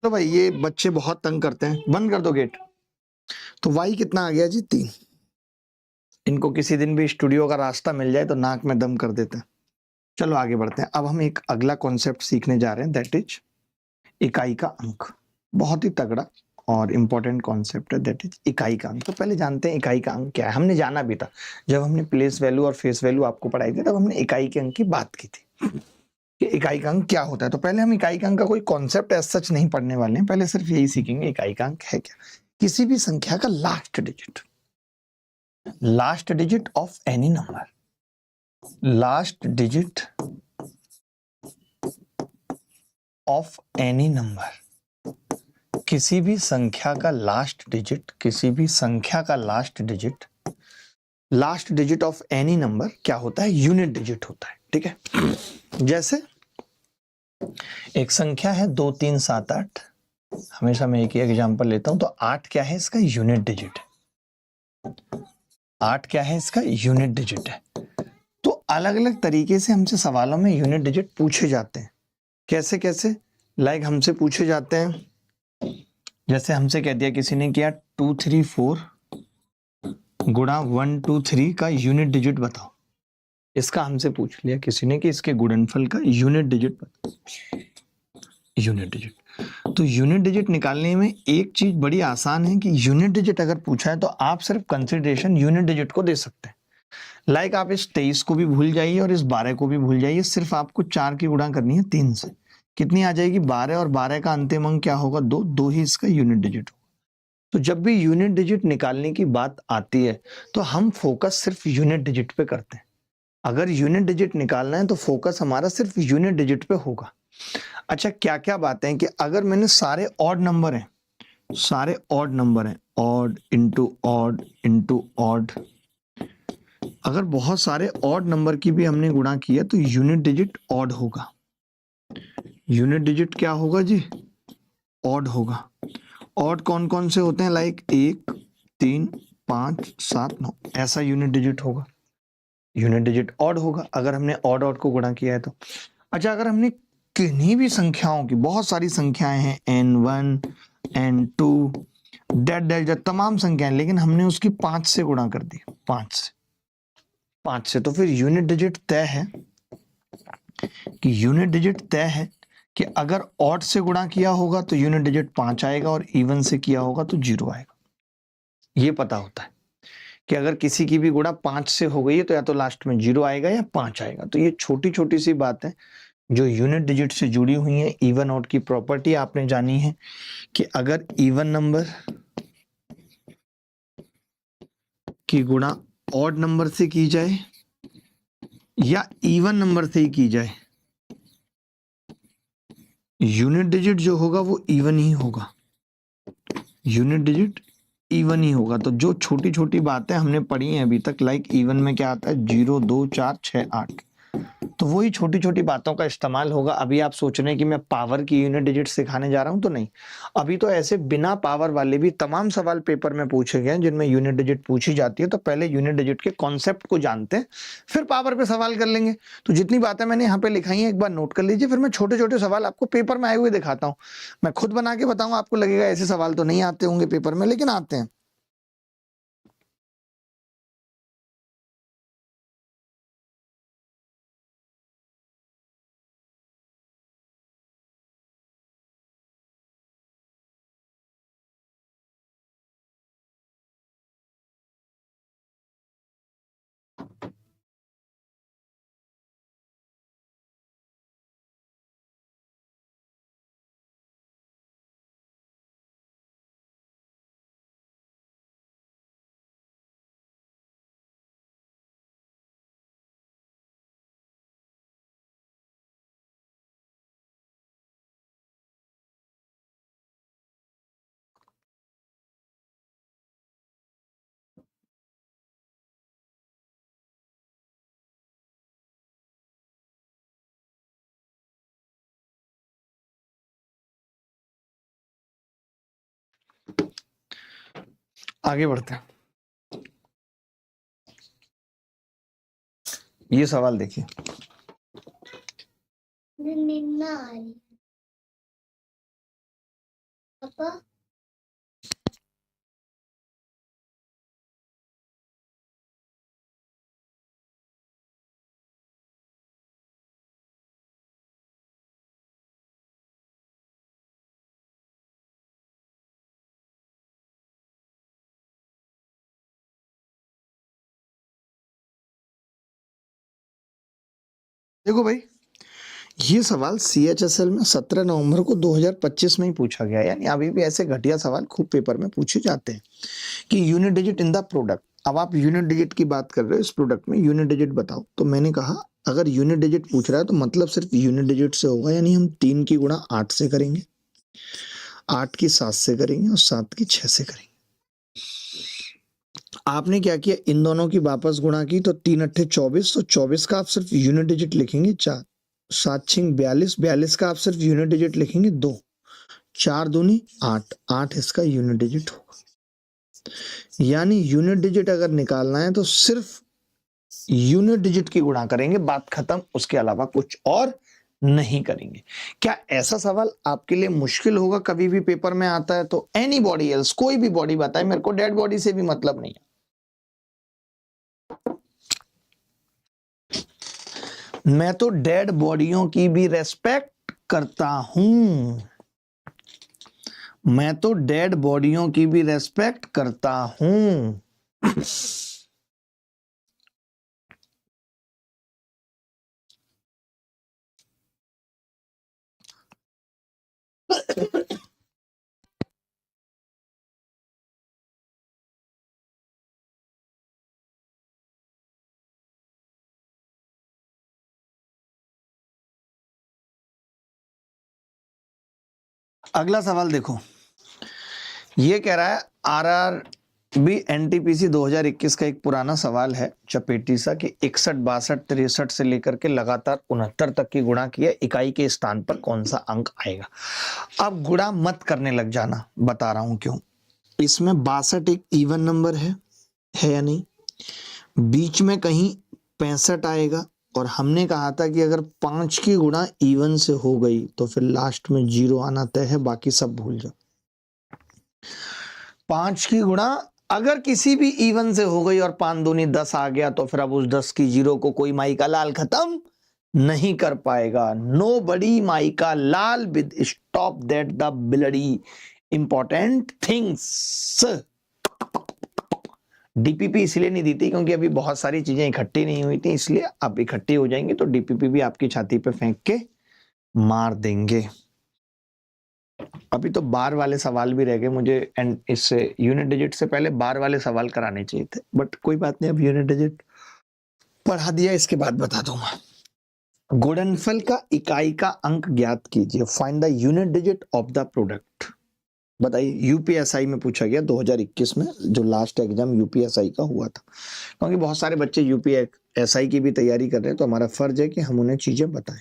तो भाई ये बच्चे बहुत तंग करते हैं, बंद कर दो गेट। तो y कितना आ गया जी? 3। इनको किसी दिन भी स्टूडियो का रास्ता मिल जाए तो नाक में दम कर देते हैं। चलो आगे बढ़ते हैं। अब हम एक अगला कॉन्सेप्ट सीखने जा रहे हैं, दैट इज इकाई का अंक। बहुत ही तगड़ा और इंपॉर्टेंट कॉन्सेप्ट है, दैट इज इकाई का अंक। तो पहले जानते हैं इकाई का अंक क्या है। हमने जाना भी था, जब हमने प्लेस वैल्यू और फेस वैल्यू आपको पढ़ाई थी, तब हमने इकाई के अंक की बात की थी कि इकाई का अंक क्या होता है। तो पहले हम इकाई का अंक का कोई कॉन्सेप्ट एज सच नहीं पढ़ने वाले हैं, पहले सिर्फ यही सीखेंगे इकाई का अंक है क्या। किसी भी संख्या का last digit, last digit of any number, last digit of any number, किसी भी संख्या का लास्ट डिजिट, किसी भी संख्या का last digit, last digit of any number क्या होता है? यूनिट डिजिट होता है। ठीक है, जैसे एक संख्या है 2 3 7 8, हमेशा मैं एक ही एग्जांपल लेता हूं। तो 8 क्या है? इसका यूनिट डिजिट है। 8 क्या है? इसका यूनिट डिजिट है। तो अलग अलग तरीके से हमसे सवालों में यूनिट डिजिट पूछे जाते हैं। कैसे कैसे? लाइक हमसे पूछे जाते हैं, जैसे हमसे कह दिया किसी ने किया 2 3 4 गुणा 1 2 3 का यूनिट डिजिट बताओ। इसका हमसे पूछ लिया किसी ने कि इसके गुणनफल का यूनिट डिजिट बताओ। यूनिट डिजिट, तो यूनिट डिजिट निकालने में एक चीज बड़ी आसान है कि यूनिट डिजिट अगर पूछा है तो आप सिर्फ कंसिडरेशन यूनिट डिजिट को दे सकते हैं। लाइक आप इस 23 को भी भूल जाइए और इस 12 को भी भूल जाइए, सिर्फ आपको 4 की गुणा करनी है 3 से। कितनी आ जाएगी? 12, और 12 का अंतिम अंक क्या होगा? 2। 2 ही इसका यूनिट डिजिट होगा। तो जब भी यूनिट डिजिट निकालने की बात आती है तो हम फोकस सिर्फ यूनिट डिजिट पे करते हैं। अगर यूनिट डिजिट निकालना है तो फोकस हमारा सिर्फ यूनिट डिजिट पे होगा। अच्छा, क्या क्या बातें हैं कि अगर मैंने सारे ऑड नंबर हैं, सारे ऑड नंबर हैं, odd into odd into odd, अगर बहुत सारे ऑड नंबर की भी हमने गुणा किया तो यूनिट डिजिट ऑड होगा। यूनिट डिजिट क्या होगा जी? ऑड होगा। ऑड कौन कौन से होते हैं? लाइक 1 3 5 7 9, ऐसा यूनिट डिजिट होगा। यूनिट डिजिट ऑड होगा अगर हमने ऑड को गुणा किया है तो। अच्छा, अगर हमने किन्हीं भी संख्याओं की, बहुत सारी संख्याएं हैं, n1 n2 डैट डैट तमाम संख्याएं, लेकिन हमने उसकी 5 से गुणा कर दी, 5 से, तो फिर यूनिट डिजिट तय है कि अगर ऑड से गुणा किया होगा तो यूनिट डिजिट 5 आएगा और इवन से किया होगा तो 0 आएगा। ये पता होता है कि अगर किसी की भी गुणा 5 से हो गई है तो या तो लास्ट में 0 आएगा या 5 आएगा। तो ये छोटी छोटी सी बात है जो यूनिट डिजिट से जुड़ी हुई है। इवन ऑड की प्रॉपर्टी आपने जानी है कि अगर इवन नंबर की गुणा ऑड नंबर से की जाए या इवन नंबर से ही की जाए, यूनिट डिजिट जो होगा वो इवन ही होगा। यूनिट डिजिट इवन ही होगा। तो जो छोटी छोटी बातें हमने पढ़ी हैं अभी तक, लाइक इवन में क्या आता है? 0 2 4 6 8, तो वही छोटी छोटी बातों का इस्तेमाल होगा। अभी आप सोच रहे हैं कि मैं पावर की यूनिट डिजिट सिखाने जा रहा हूं, तो नहीं। अभी तो ऐसे बिना पावर वाले भी तमाम सवाल पेपर में पूछे गए हैं जिनमें यूनिट डिजिट पूछी जाती है। तो पहले यूनिट डिजिट के कॉन्सेप्ट को जानते हैं, फिर पावर पे सवाल कर लेंगे। तो जितनी बातें मैंने यहाँ पे लिखाई हैं एक बार नोट कर लीजिए, फिर मैं छोटे छोटे सवाल आपको पेपर में आए हुए दिखाता हूँ। मैं खुद बना के बताऊंगा, आपको लगेगा ऐसे सवाल तो नहीं आते होंगे पेपर में, लेकिन आते हैं। आगे बढ़ते हैं। ये सवाल देखिए, पापा देखो भाई, ये सवाल CHSL में 17 नवंबर को 2025 में ही पूछा गया। यानी अभी भी ऐसे घटिया सवाल खूब पेपर में पूछे जाते हैं कि unit digit in the product. अब आप यूनिट डिजिट की बात कर रहे हो, इस प्रोडक्ट में यूनिट डिजिट बताओ। तो मैंने कहा अगर यूनिट डिजिट पूछ रहा है तो मतलब सिर्फ यूनिट डिजिट से होगा। यानी हम 3 की गुणा 8 से करेंगे, 8 की 7 से करेंगे और 7 की 6 से करेंगे। आपने क्या किया? इन दोनों की वापस गुणा की तो 3 अट्ठे 24, तो 24 का आप सिर्फ यूनिट डिजिट लिखेंगे 4, 7 6 42, 42 का आप सिर्फ यूनिट डिजिट लिखेंगे 2, 4 दूनी 8, 8 इसका यूनिट डिजिट होगा। यानी यूनिट डिजिट अगर निकालना है तो सिर्फ यूनिट डिजिट की गुणा करेंगे, बात खत्म, उसके अलावा कुछ और नहीं करेंगे। क्या ऐसा सवाल आपके लिए मुश्किल होगा? कभी भी पेपर में आता है तो एनी बॉडी एल्स, कोई भी बॉडी बताए, मेरे को डेड बॉडी से भी मतलब नहीं है। मैं तो डेड बॉडियों की भी रेस्पेक्ट करता हूं, मैं तो डेड बॉडियों की भी रेस्पेक्ट करता हूं। अगला सवाल देखो, ये कह रहा है आरआरबी एनटीपीसी 2021 का एक पुराना सवाल है चपेटी सा कि 61 62 63 से लेकर के लगातार 69 तक की गुणा किया, इकाई के स्थान पर कौन सा अंक आएगा। अब गुणा मत करने लग जाना, बता रहा हूं क्यों। इसमें 62 एक इवन नंबर है या नहीं, बीच में कहीं 65 आएगा, और हमने कहा था कि अगर 5 की गुणा इवन से हो गई तो फिर लास्ट में 0 आना तय है, बाकी सब भूल जाओ। 5 की गुणा अगर किसी भी इवन से हो गई और 5 दूनी 10 आ गया तो फिर अब उस 10 की 0 को कोई माई का लाल खत्म नहीं कर पाएगा। नो बडी माई का लाल with stop that the bloody important things. DPP इसलिए नहीं दी थी क्योंकि अभी बहुत सारी चीजें इकट्ठी नहीं हुई थी, इसलिए अब इकट्ठी हो जाएंगी तो डीपीपी भी आपकी छाती पे फेंक के मार देंगे। अभी तो बार वाले सवाल भी रह गए मुझे, एंड इससे यूनिट डिजिट से पहले बार वाले सवाल कराने चाहिए थे, बट कोई बात नहीं, अब यूनिट डिजिट पढ़ा दिया, इसके बाद बता दूंगा। गुणनफल का इकाई का अंक ज्ञात कीजिए, find the unit digit of the product. बताइए, यूपीएसआई में पूछा गया 2021 में, जो लास्ट एग्जाम यूपीएसआई का हुआ था। क्योंकि बहुत सारे बच्चे यूपीएसआई की भी तैयारी कर रहे हैं तो हमारा फर्ज है कि हम उन्हें चीजें बताएं।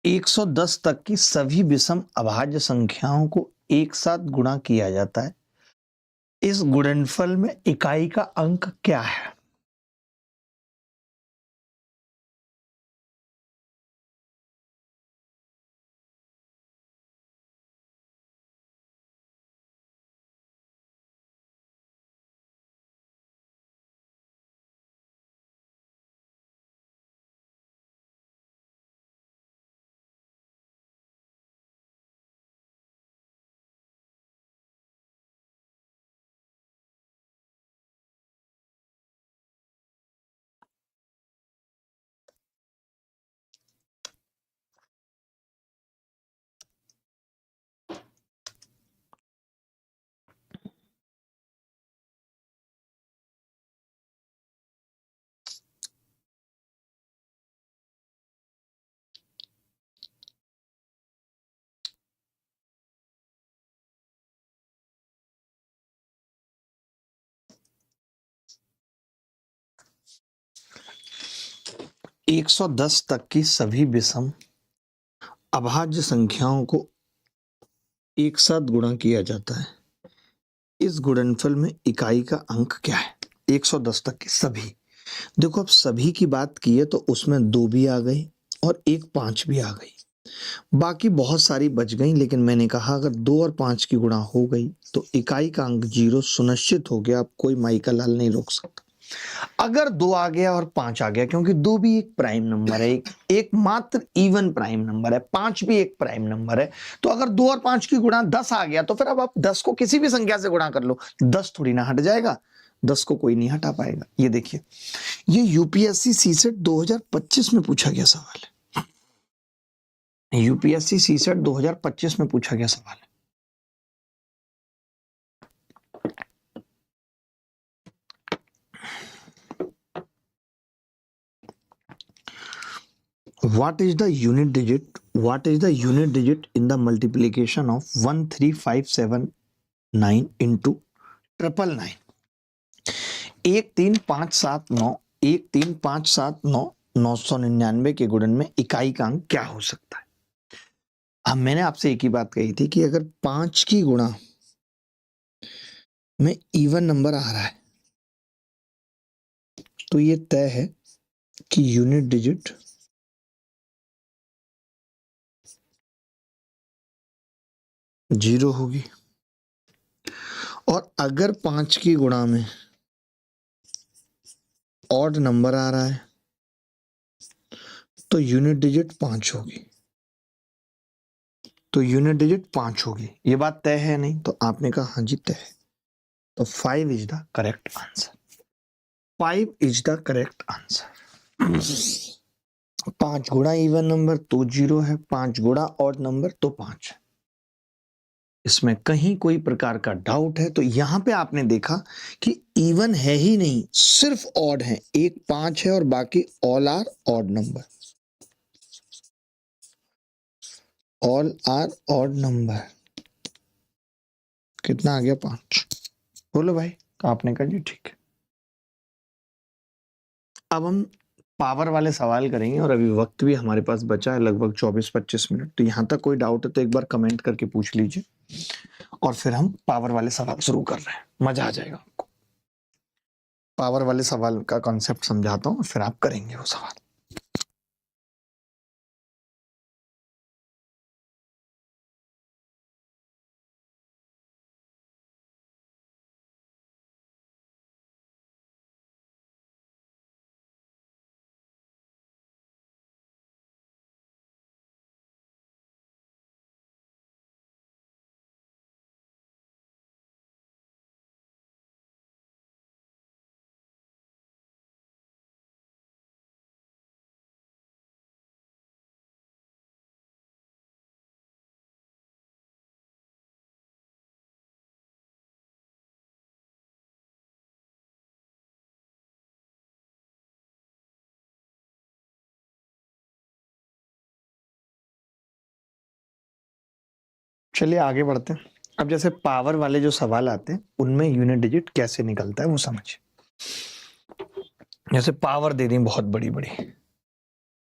110 तक की सभी विषम अभाज्य संख्याओं को एक साथ गुणा किया जाता है। इस गुणनफल में इकाई का अंक क्या है? एक 110 तक की सभी विषम अभाज्य संख्याओं को एक साथ गुणा किया जाता है। इस गुणनफल में इकाई का अंक क्या है? 110 तक की सभी। देखो अब सभी की बात की है तो उसमें 2 भी आ गई और एक 5 भी आ गई, बाकी बहुत सारी बच गई। लेकिन मैंने कहा अगर 2 और 5 की गुणा हो गई तो इकाई का अंक 0 सुनिश्चित हो गया। अब कोई माई का लाल नहीं रोक सकता। अगर 2 आ गया और 5 आ गया, क्योंकि 2 भी एक प्राइम नंबर है, एक मात्र इवन प्राइम नंबर है, 5 भी एक प्राइम नंबर है, तो अगर 2 और 5 की गुणा 10 आ गया तो फिर अब आप 10 को किसी भी संख्या से गुणा कर लो, 10 थोड़ी ना हट जाएगा, 10 को कोई नहीं हटा पाएगा। ये देखिए, ये यूपीएससी सीसेट 2025 में पूछा गया सवाल है। यूपीएससी सीसेट 2025 में पूछा गया सवाल है। What is the unit digit? What is the unit digit in the multiplication of 13579 into 999? 13579 13579 999 के गुणन में इकाई का अंक क्या हो सकता है? अब मैंने आपसे एक ही बात कही थी कि अगर 5 की गुणा में इवन नंबर आ रहा है तो ये तय है कि यूनिट डिजिट जीरो होगी, और अगर 5 की गुणा में ऑड नंबर आ रहा है तो यूनिट डिजिट 5 होगी। तो यूनिट डिजिट 5 होगी। ये बात तय है नहीं? तो आपने कहा हाँ जी तय है। तो 5 is the correct answer. 5 is the correct answer. 5 गुणा इवन नंबर तो 0 है, 5 गुणा ऑड नंबर तो 5 है। इसमें कहीं कोई प्रकार का डाउट है तो यहां पे आपने देखा कि इवन है ही नहीं, सिर्फ ऑड है। एक 5 है और बाकी all are odd number, all are odd number. कितना आ गया? 5। बोलो भाई। आपने कहा जी ठीक है। अब हम पावर वाले सवाल करेंगे और अभी वक्त भी हमारे पास बचा है लगभग 24-25 मिनट। तो यहां तक कोई डाउट है तो एक बार कमेंट करके पूछ लीजिए और फिर हम पावर वाले सवाल शुरू कर रहे हैं। मजा आ जाएगा आपको। पावर वाले सवाल का कॉन्सेप्ट समझाता हूं, फिर आप करेंगे वो सवाल। चलिए आगे बढ़ते हैं। अब जैसे पावर वाले जो सवाल आते हैं उनमें यूनिट डिजिट कैसे निकलता है वो समझिए। जैसे पावर दे दी बहुत बड़ी बड़ी,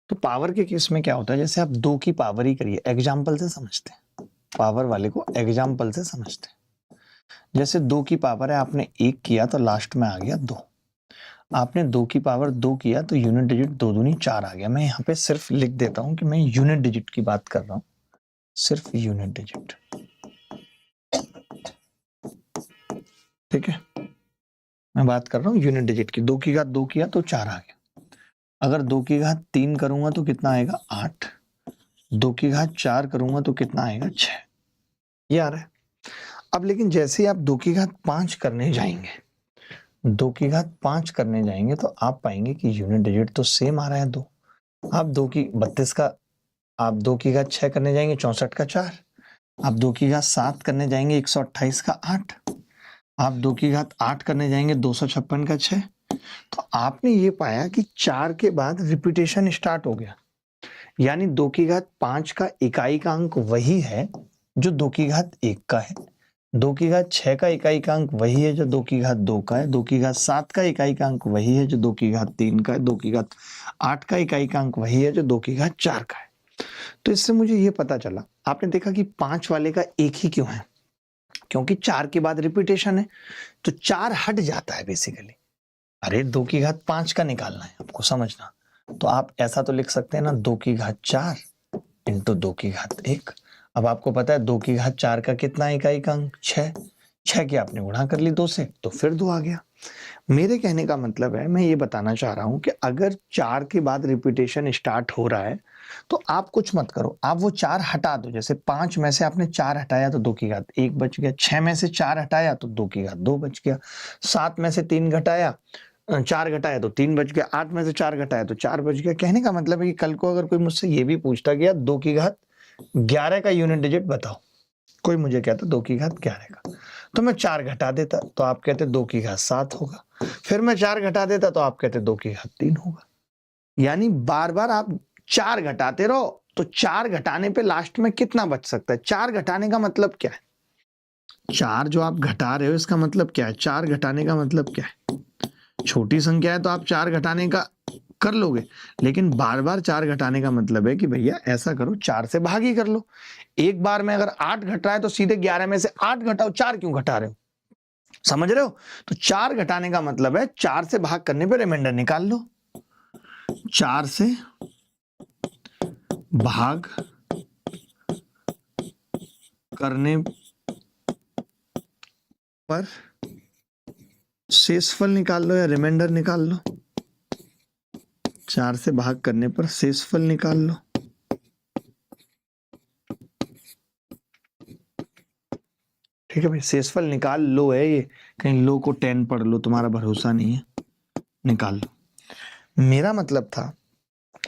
तो पावर के केस में क्या होता है, जैसे आप 2 की पावर ही करिए, एग्जाम्पल से समझते हैं, पावर वाले को एग्जाम्पल से समझते हैं। जैसे 2 की पावर है, आपने 1 किया तो लास्ट में आ गया 2, आपने 2 की पावर 2 किया तो यूनिट डिजिट 2 दूनी 4 आ गया। मैं यहाँ पे सिर्फ लिख देता हूँ कि मैं यूनिट डिजिट की बात कर रहा हूँ, सिर्फ यूनिट डिजिट, ठीक है। मैं बात कर रहा हूँ यूनिट डिजिट की। 2 की घात 2 किया तो 4 आ गया। अगर 2 की घात 3 करूंगा तो कितना आएगा, 8। 2 की घात 4 करूंगा तो कितना आएगा, 6। ये आ रहा है। अब लेकिन जैसे ही आप 2 की घात 5 करने जाएंगे, 2 की घात 5 करने जाएंगे तो आप पाएंगे कि यूनिट डिजिट तो सेम आ रहा है 2। आप 2 की 32 का, आप 2 की घात 6 करने जाएंगे 64 का 4। आप 2 की घात 7 करने जाएंगे 128 का 8। आप 2 की घात 8 करने जाएंगे 256 का 6। तो आपने ये पाया कि 4 के बाद रिपीटेशन स्टार्ट हो गया, यानी 2 की घात 5 का इकाई का अंक वही है जो 2 की घात 1 का है। 2 की घात 6 का इकाई का अंक वही है जो 2 की घात 2 का है। 2 की घात 7 का इकाई का अंक वही है जो 2 की घात 3 का है। 2 की घात 8 का इकाई का अंक वही है जो 2 की घात 4 का है। तो इससे मुझे ये पता चला, आपने देखा कि 5 वाले का एक ही क्यों है, क्योंकि 4 के बाद रिपीटेशन है, तो 4 हट जाता है बेसिकली। अरे 2 की घात 5 का निकालना है आपको, समझना। तो आप ऐसा तो लिख सकते हैं ना, 2 की घात 4 इंटू 2 की घात 1। अब आपको पता है 2 की घात 4 का कितना इकाई का अंक, 6। 6 की आपने गुणा कर ली 2 से, तो फिर 2 आ गया। मेरे कहने का मतलब है, मैं ये बताना चाह रहा हूं कि अगर 4 के बाद रिपीटेशन स्टार्ट हो रहा है तो आप कुछ मत करो, आप वो 4 हटा दो। जैसे 5 में से आपने 4 हटाया तो 2 की घात 1 बच गया। 6 में से 4 हटाया तो 2 की घात 2 बच गया। 7 में से 3 घटाया, 4 घटाया तो 3 बच गया। 8 में से 4 घटाया तो 4 बच गया। कहने का मतलब है कि कल को अगर कोई मुझसे ये भी पूछता गया 2 की घात 11 का यूनिट डिजिट बताओ, कोई मुझे कहता 2 की घात 11 का, तो मैं 4 घटा देता तो आप कहते 2 की घात 7 होगा। फिर मैं 4 घटा देता तो आप कहते 2 की घात 3 होगा। यानी बार बार आप 4 घटाते रहो, तो 4 घटाने पे लास्ट में कितना बच सकता है। 4 घटाने का मतलब क्या है, 4 जो आप घटा रहे हो इसका मतलब क्या है, 4 घटाने का मतलब क्या है। छोटी संख्या है तो आप 4 घटाने का कर लोगे, लेकिन बार बार 4 घटाने का मतलब है कि भैया ऐसा करो 4 से भाग ही कर लो। एक बार में अगर 8 घट रहा है तो सीधे 11 में से 8 घटाओ, 4 क्यों घटा रहे हो, समझ रहे हो। तो 4 घटाने का मतलब है 4 से भाग करने पे रिमाइंडर निकाल लो। 4 से भाग करने पर शेषफल निकाल लो या रिमाइंडर निकाल लो। 4 से भाग करने पर शेषफल निकाल लो। ठीक है भाई, शेषफल निकाल लो है ये, कहीं लो को 10 पढ़ लो, तुम्हारा भरोसा नहीं है, निकाल लो। मेरा मतलब था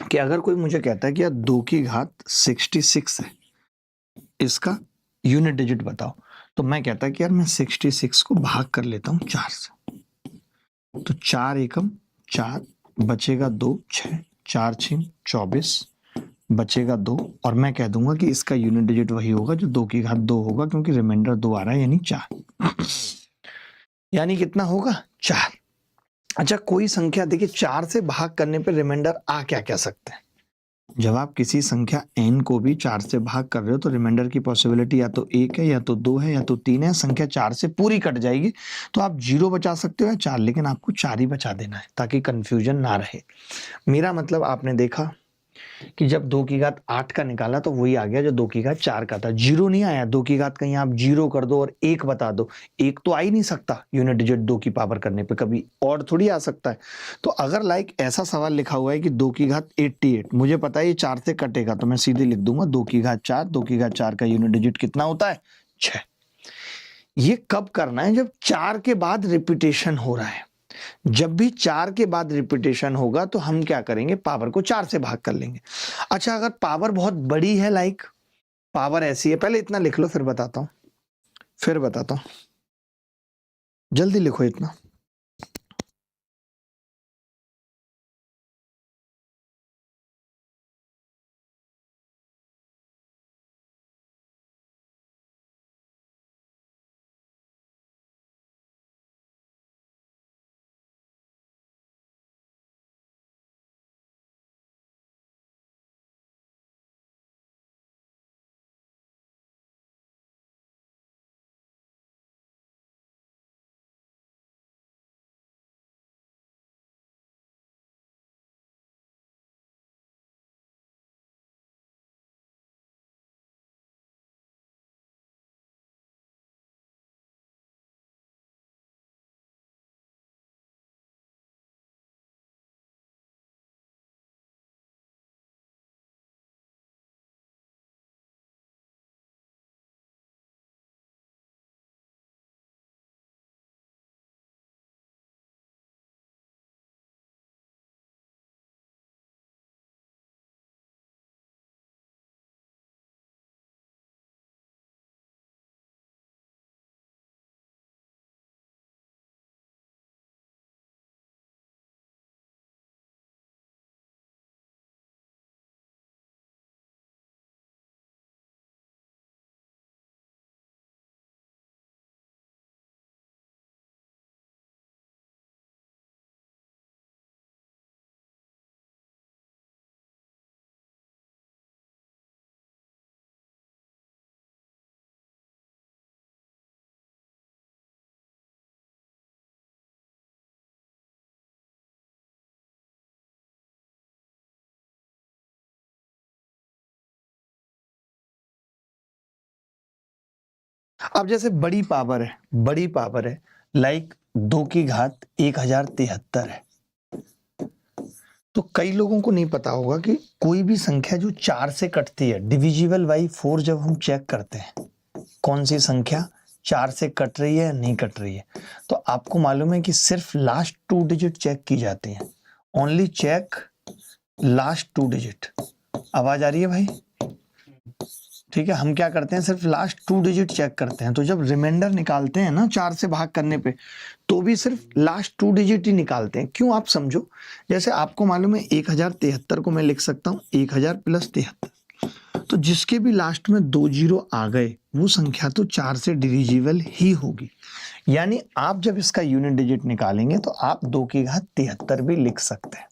कि अगर कोई मुझे कहता है कि यार 2 की घात 66 है, इसका यूनिट डिजिट बताओ, तो मैं कहता कि यार मैं 66 को भाग कर लेता हूं 4 से। तो 4 एकम 4, बचेगा 2, 6, 4 छीम 24, बचेगा 2, और मैं कह दूंगा कि इसका यूनिट डिजिट वही होगा जो 2 की घात 2 होगा, क्योंकि रिमाइंडर 2 आ रहा है, यानी 4। यानी कितना होगा, 4। अच्छा, कोई संख्या देखिए 4 से भाग करने पर रिमाइंडर आ क्या कह सकते हैं। जब आप किसी संख्या n को भी 4 से भाग कर रहे हो तो रिमाइंडर की पॉसिबिलिटी या तो 1 है, या तो 2 है, या तो 3 है। संख्या 4 से पूरी कट जाएगी तो आप 0 बचा सकते हो या 4, लेकिन आपको 4 ही बचा देना है ताकि कंफ्यूजन ना रहे। मेरा मतलब आपने देखा कि जब 2 की घात 8 का निकाला तो वही आ गया जो 2 की घात 4 का था, 0 नहीं आया। 2 की घात कहीं आप 0 कर दो और 1 बता दो, 1 तो आ ही नहीं सकता यूनिट डिजिट 2 की पावर करने पे, कभी और थोड़ी आ सकता है। तो अगर लाइक ऐसा सवाल लिखा हुआ है कि 2 की घात 88, मुझे पता है ये 4 से कटेगा, तो मैं सीधे लिख दूंगा 2 की घात 4। 2 की घात 4 का यूनिट डिजिट कितना होता है, 6। ये कब करना है, जब 4 के बाद रिपीटेशन हो रहा है। जब भी 4 के बाद रिपीटेशन होगा तो हम क्या करेंगे, पावर को 4 से भाग कर लेंगे। अच्छा, अगर पावर बहुत बड़ी है, लाइक पावर ऐसी है, पहले इतना लिख लो फिर बताता हूं, जल्दी लिखो इतना। अब जैसे बड़ी पावर है लाइक 2 की घात 1073 है। तो कई लोगों को नहीं पता होगा कि कोई भी संख्या जो 4 से कटती है, डिविजिबल बाई 4 जब हम चेक करते हैं कौन सी संख्या 4 से कट रही है या नहीं कट रही है, तो आपको मालूम है कि सिर्फ लास्ट 2 डिजिट चेक की जाती हैं। Only check last 2 digit. आवाज आ रही है भाई? ठीक है, हम क्या करते हैं, सिर्फ लास्ट 2 डिजिट चेक करते हैं। तो जब रिमाइंडर निकालते हैं ना 4 से भाग करने पे, तो भी सिर्फ लास्ट 2 डिजिट ही निकालते हैं। क्यों, आप समझो। जैसे आपको मालूम है 1073 को मैं लिख सकता हूँ 1000 प्लस 73, तो जिसके भी लास्ट में 2 जीरो आ गए वो संख्या तो 4 से डिविजिबल ही होगी। यानी आप जब इसका यूनिट डिजिट निकालेंगे तो आप 2 की घात 73 भी लिख सकते हैं।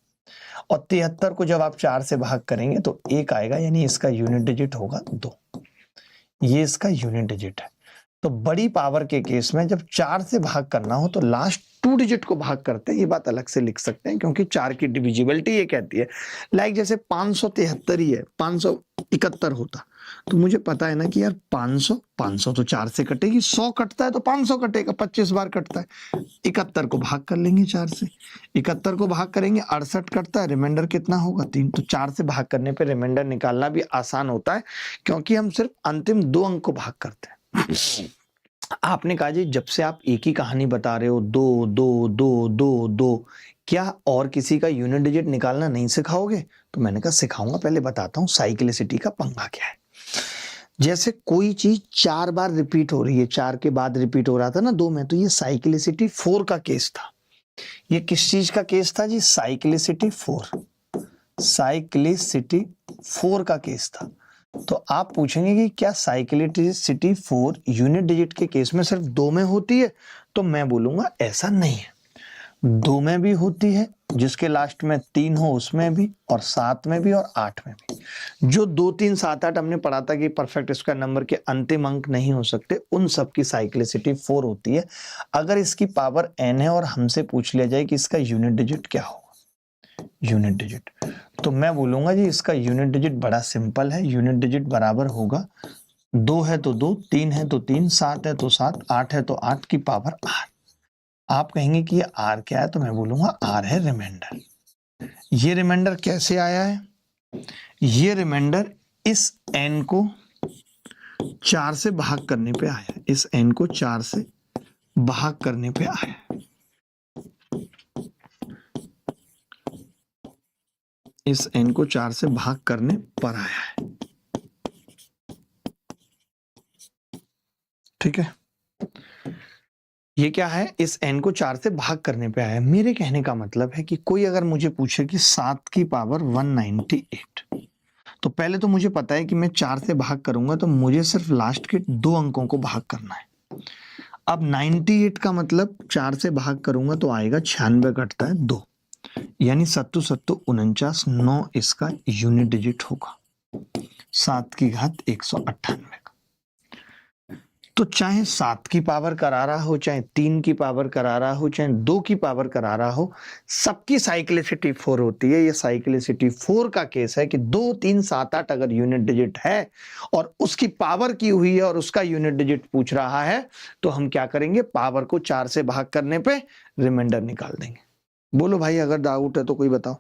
और 73 को जब आप 4 से भाग करेंगे तो 1 आएगा, यानी इसका यूनिट डिजिट होगा 2। ये इसका यूनिट डिजिट है। तो बड़ी पावर के केस में जब 4 से भाग करना हो तो लास्ट 2 डिजिट को भाग करते हैं। ये बात अलग से लिख सकते हैं क्योंकि 4 की डिविजिबिलिटी ये कहती है। लाइक जैसे 573 ही है, 571 होता तो मुझे पता है ना कि यार 500 तो 4 से कटेगी, 100 कटता है तो 500 कटेगा, 25 बार कटता है। 71 को भाग कर लेंगे 4 से, 71 को भाग करेंगे 68 कटता है, रिमाइंडर कितना होगा 3। तो 4 से भाग करने पे रिमाइंडर निकालना भी आसान होता है क्योंकि हम सिर्फ अंतिम 2 अंक को भाग करते हैं। आपने कहा जी जब से आप एक ही कहानी बता रहे हो 2 2 2 2 2, क्या और किसी का यूनिट डिजिट निकालना नहीं सिखाओगे? तो मैंने कहा सिखाऊंगा, पहले बताता हूं साइक्लिसिटी का पंगा क्या है। जैसे कोई चीज 4 बार रिपीट हो रही है, 4 के बाद रिपीट हो रहा था ना 2 में, तो ये साइक्लिसिटी 4 का केस था। ये किस चीज का केस था जी? साइक्लिसिटी 4 का केस था। तो आप पूछेंगे कि क्या साइक्लिसिटी 4 यूनिट डिजिट के केस में सिर्फ 2 में होती है? तो मैं बोलूंगा ऐसा नहीं है, 2 में भी होती है, जिसके लास्ट में 3 हो उसमें भी, और 7 में भी और 8 में भी। जो 2 3 7 8 हमने पढ़ा था कि परफेक्ट स्क्वायर नंबर के अंतिम अंक नहीं हो सकते, उन सब की साइक्लिसिटी 4 होती है। अगर इसकी पावर n है और हमसे पूछ लिया जाए कि इसका यूनिट डिजिट क्या होगा, यूनिट डिजिट, तो मैं बोलूंगा जी इसका यूनिट डिजिट बड़ा सिंपल है। यूनिट डिजिट बराबर होगा 2 है तो 2, 3 है तो 3, 7 है तो 7, 8 है तो 8 की पावर r। आप कहेंगे कि ये r क्या है, तो मैं बोलूंगा r है रिमाइंडर। ये रिमाइंडर कैसे आया है? ये रिमाइंडर इस n को 4 से भाग करने पे आया है, इस n को 4 से भाग करने पे आया है। इस n को 4 से भाग करने पर आया है। ठीक है, ये क्या है? इस n को 4 से भाग करने पे आया है। मेरे कहने का मतलब है कि कोई अगर मुझे पूछे कि 7 की पावर 198, तो पहले तो मुझे पता है कि मैं 4 से भाग करूंगा तो मुझे सिर्फ लास्ट के 2 अंकों को भाग करना है। अब 98 का मतलब 4 से भाग करूंगा तो आएगा 96 कटता है 2, यानी 7 7 49, 9 इसका यूनिट डिजिट होगा, 7 की घात 198 का। तो चाहे 7 की पावर करा रहा हो, चाहे 3 की पावर करा रहा हो, चाहे 2 की पावर करा रहा हो, सबकी साइक्लिसिटी 4 होती है। ये साइक्लिसिटी 4 का केस है कि 2 3 7 8 अगर यूनिट डिजिट है और उसकी पावर की हुई है और उसका यूनिट डिजिट पूछ रहा है, तो हम क्या करेंगे, पावर को 4 से भाग करने पे रिमाइंडर निकाल देंगे। बोलो भाई, अगर डाउट है तो कोई बताओ,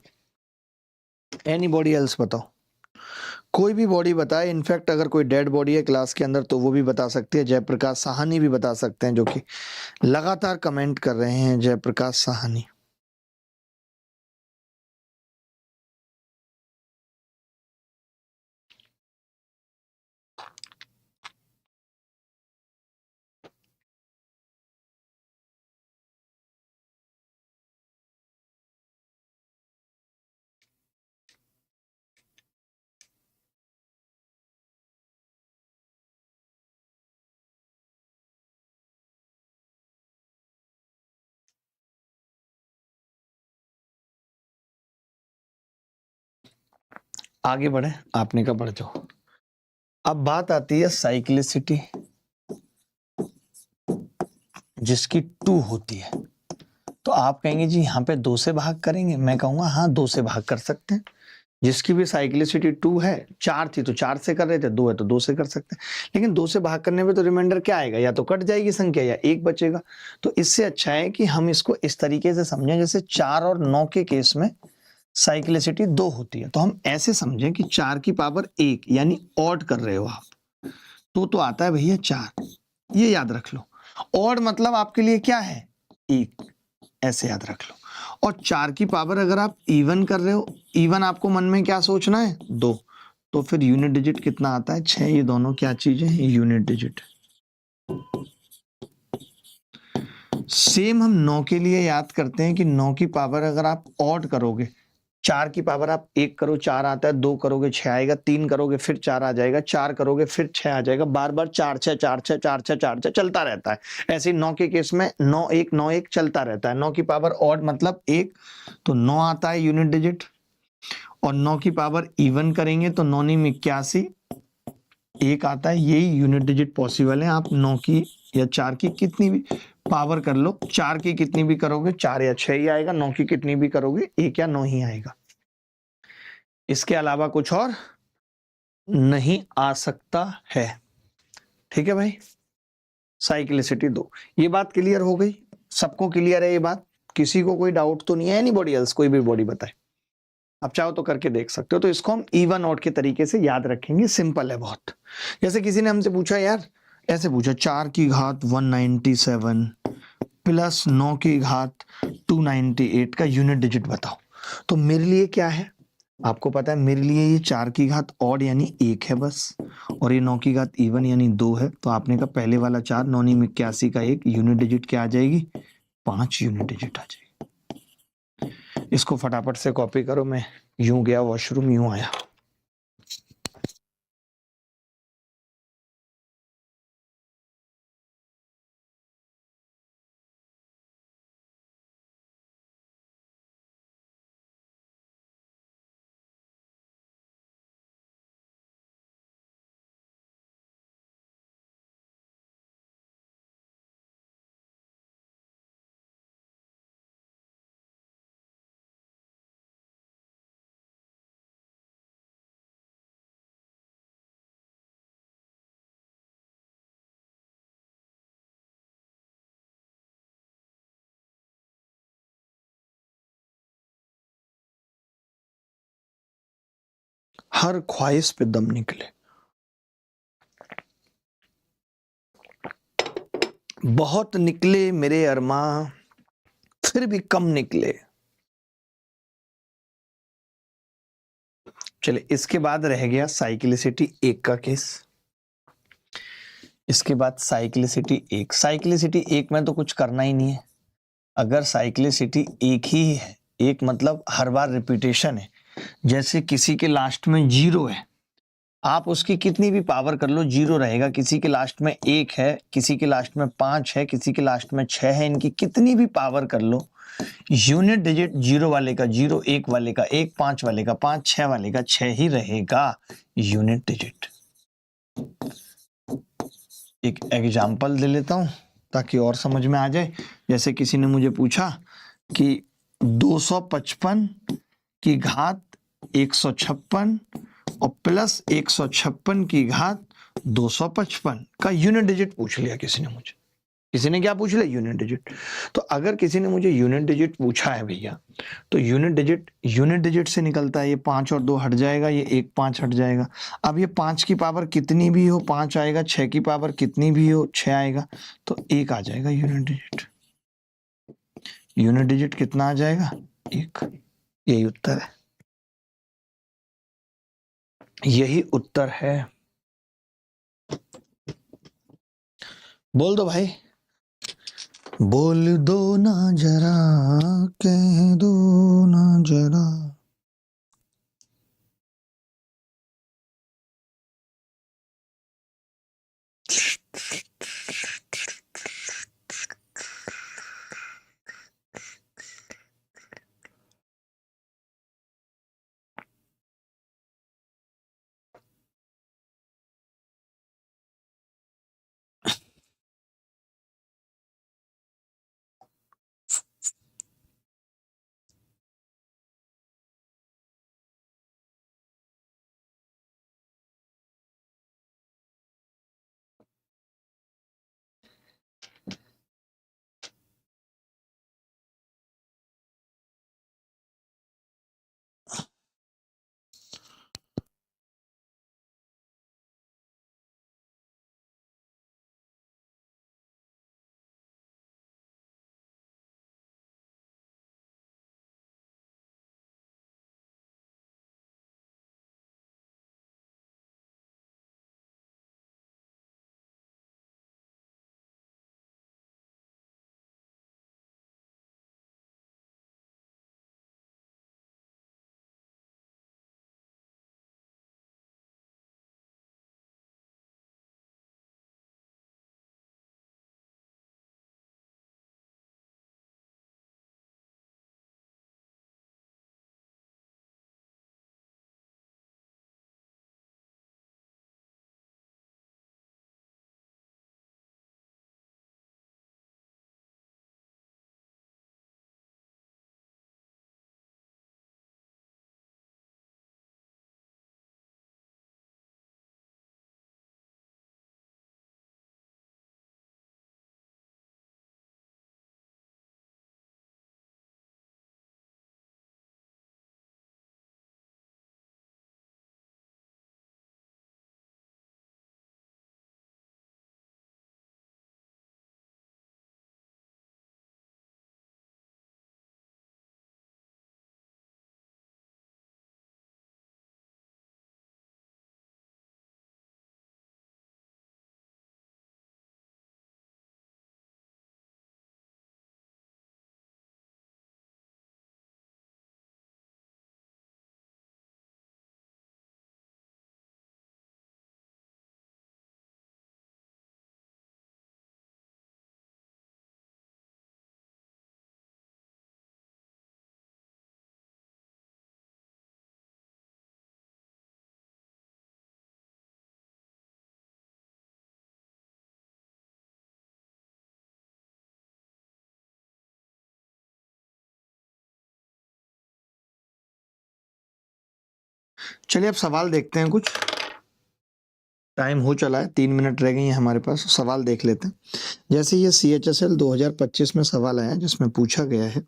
एनीबॉडी एल्स बताओ, कोई भी बॉडी बताए। इनफैक्ट अगर कोई डेड बॉडी है क्लास के अंदर तो वो भी बता सकती है। जयप्रकाश साहनी भी बता सकते हैं, जो कि लगातार कमेंट कर रहे हैं। जयप्रकाश साहनी, आगे बढ़े, आपने कहा बढ़ जाओ। अब बात आती है साइक्लिसिटी जिसकी 2 होती है। तो आप कहेंगे जी यहाँ पे 2 से भाग करेंगे, मैं कहूंगा हाँ 2 से भाग कर सकते हैं। जिसकी भी साइक्लिसिटी 2 है, 4 थी तो 4 से कर रहे थे, 2 है तो 2 से कर सकते हैं। लेकिन 2 से भाग करने पे तो रिमाइंडर क्या आएगा, या तो कट जाएगी संख्या या 1 बचेगा। तो इससे अच्छा है कि हम इसको इस तरीके से समझें, जैसे 4 और 9 के केस में साइक्लिसिटी 2 होती है, तो हम ऐसे समझें कि 4 की पावर 1 यानी ऑड कर रहे हो आप, तो आता है भैया 4, ये याद रख लो। ऑड मतलब आपके लिए क्या है, 1, ऐसे याद रख लो। और 4 की पावर अगर आप इवन कर रहे हो, इवन आपको मन में क्या सोचना है, 2, तो फिर यूनिट डिजिट कितना आता है, 6। ये दोनों क्या चीजें हैं, यूनिट डिजिट। सेम हम 9 के लिए याद करते हैं कि 9 की पावर अगर आप ऑड करोगे, 4 की पावर आप 1 करो 4 आता है, 2 करोगे 6 आएगा, 3 करोगे फिर 4 आ जाएगा, 4 करोगे फिर 6 आ जाएगा, बार बार 4 6 4 6 4 6 4 6 चलता रहता है। ऐसे 9 के केस में 9 1 9 1 चलता रहता है। 9 की पावर ऑड मतलब 1, तो 9 आता है यूनिट डिजिट। और 9 की पावर इवन करेंगे तो 9 9 81, 1 आता है। यही यूनिट डिजिट पॉसिबल है। आप 9 की या 4 की कितनी भी पावर कर लो, 4 की कितनी भी करोगे 4 या 6 ही आएगा, 9 की कितनी भी करोगे 1 या 9 ही आएगा। इसके अलावा कुछ और नहीं आ सकता है। ठीक है भाई, साइक्लिसिटी 2, ये बात क्लियर हो गई, सबको क्लियर है ये बात, किसी को कोई डाउट तो नहीं है, एनीबॉडी एल्स, कोई भी बॉडी बताए, आप चाहो तो करके देख सकते हो। तो इसको हम इवन ऑड के तरीके से याद रखेंगे, सिंपल है बहुत। जैसे किसी ने हमसे पूछा यार, ऐसे पूछा 4 की घात 197 प्लस 9 की घात 298 का यूनिट डिजिट बताओ, तो मेरे लिए क्या है, आपको पता है मेरे लिए ये 4 की घात ऑड यानी 1 है बस, और ये 9 की घात इवन यानी 2 है। तो आपने कहा पहले वाला 4 9 9 81 का 1 यूनिट डिजिट क्या आ जाएगी, 5 यूनिट डिजिट आ जाएगी। इसको फटाफट से कॉपी करो, मैं यूं गया वॉशरूम यूं आया। हर ख्वाहिश पे दम निकले, बहुत निकले मेरे अरमा, फिर भी कम निकले। चले, इसके बाद रह गया साइक्लिसिटी 1 का केस। इसके बाद साइक्लिसिटी 1, साइक्लिसिटी 1 में तो कुछ करना ही नहीं है। अगर साइक्लिसिटी 1 ही है, एक मतलब हर बार रिपीटेशन है, जैसे किसी के लास्ट में 0 है, आप उसकी कितनी भी पावर कर लो 0 रहेगा। किसी के लास्ट में 1 है, किसी के लास्ट में 5 है, किसी के लास्ट में 6 है, इनकी कितनी भी पावर कर लो, यूनिट डिजिट 0 वाले का 0, 1 वाले का 1, 5 वाले का 5, 6 वाले का 6 ही रहेगा यूनिट डिजिट। एक एग्जाम्पल दे लेता हूं ताकि और समझ में आ जाए। जैसे किसी ने मुझे पूछा कि 255 की घात 156 और प्लस 156 की घात 255 का यूनिट डिजिट पूछ लिया किसी ने मुझे। किसी ने क्या पूछ लिया, यूनिट डिजिट। तो अगर किसी ने मुझे यूनिट डिजिट पूछा है भैया, तो यूनिट डिजिट से निकलता है, ये 5 और 2 हट जाएगा, ये 1 5 हट जाएगा। अब ये 5 की पावर कितनी भी हो 5 आएगा, 6 की पावर कितनी भी हो 6 आएगा, तो 1 आ जाएगा यूनिट डिजिट। यूनिट डिजिट कितना आ जाएगा, 1। यही उत्तर है, यही उत्तर है। बोल दो भाई, बोल दो ना जरा, कह दो ना जरा। चलिए अब सवाल देखते हैं कुछ, टाइम हो चला है, 3 मिनट रह गई हैं हमारे पास, सवाल देख लेते हैं। जैसे ये CHSL 2025 में सवाल आया जिसमें पूछा गया है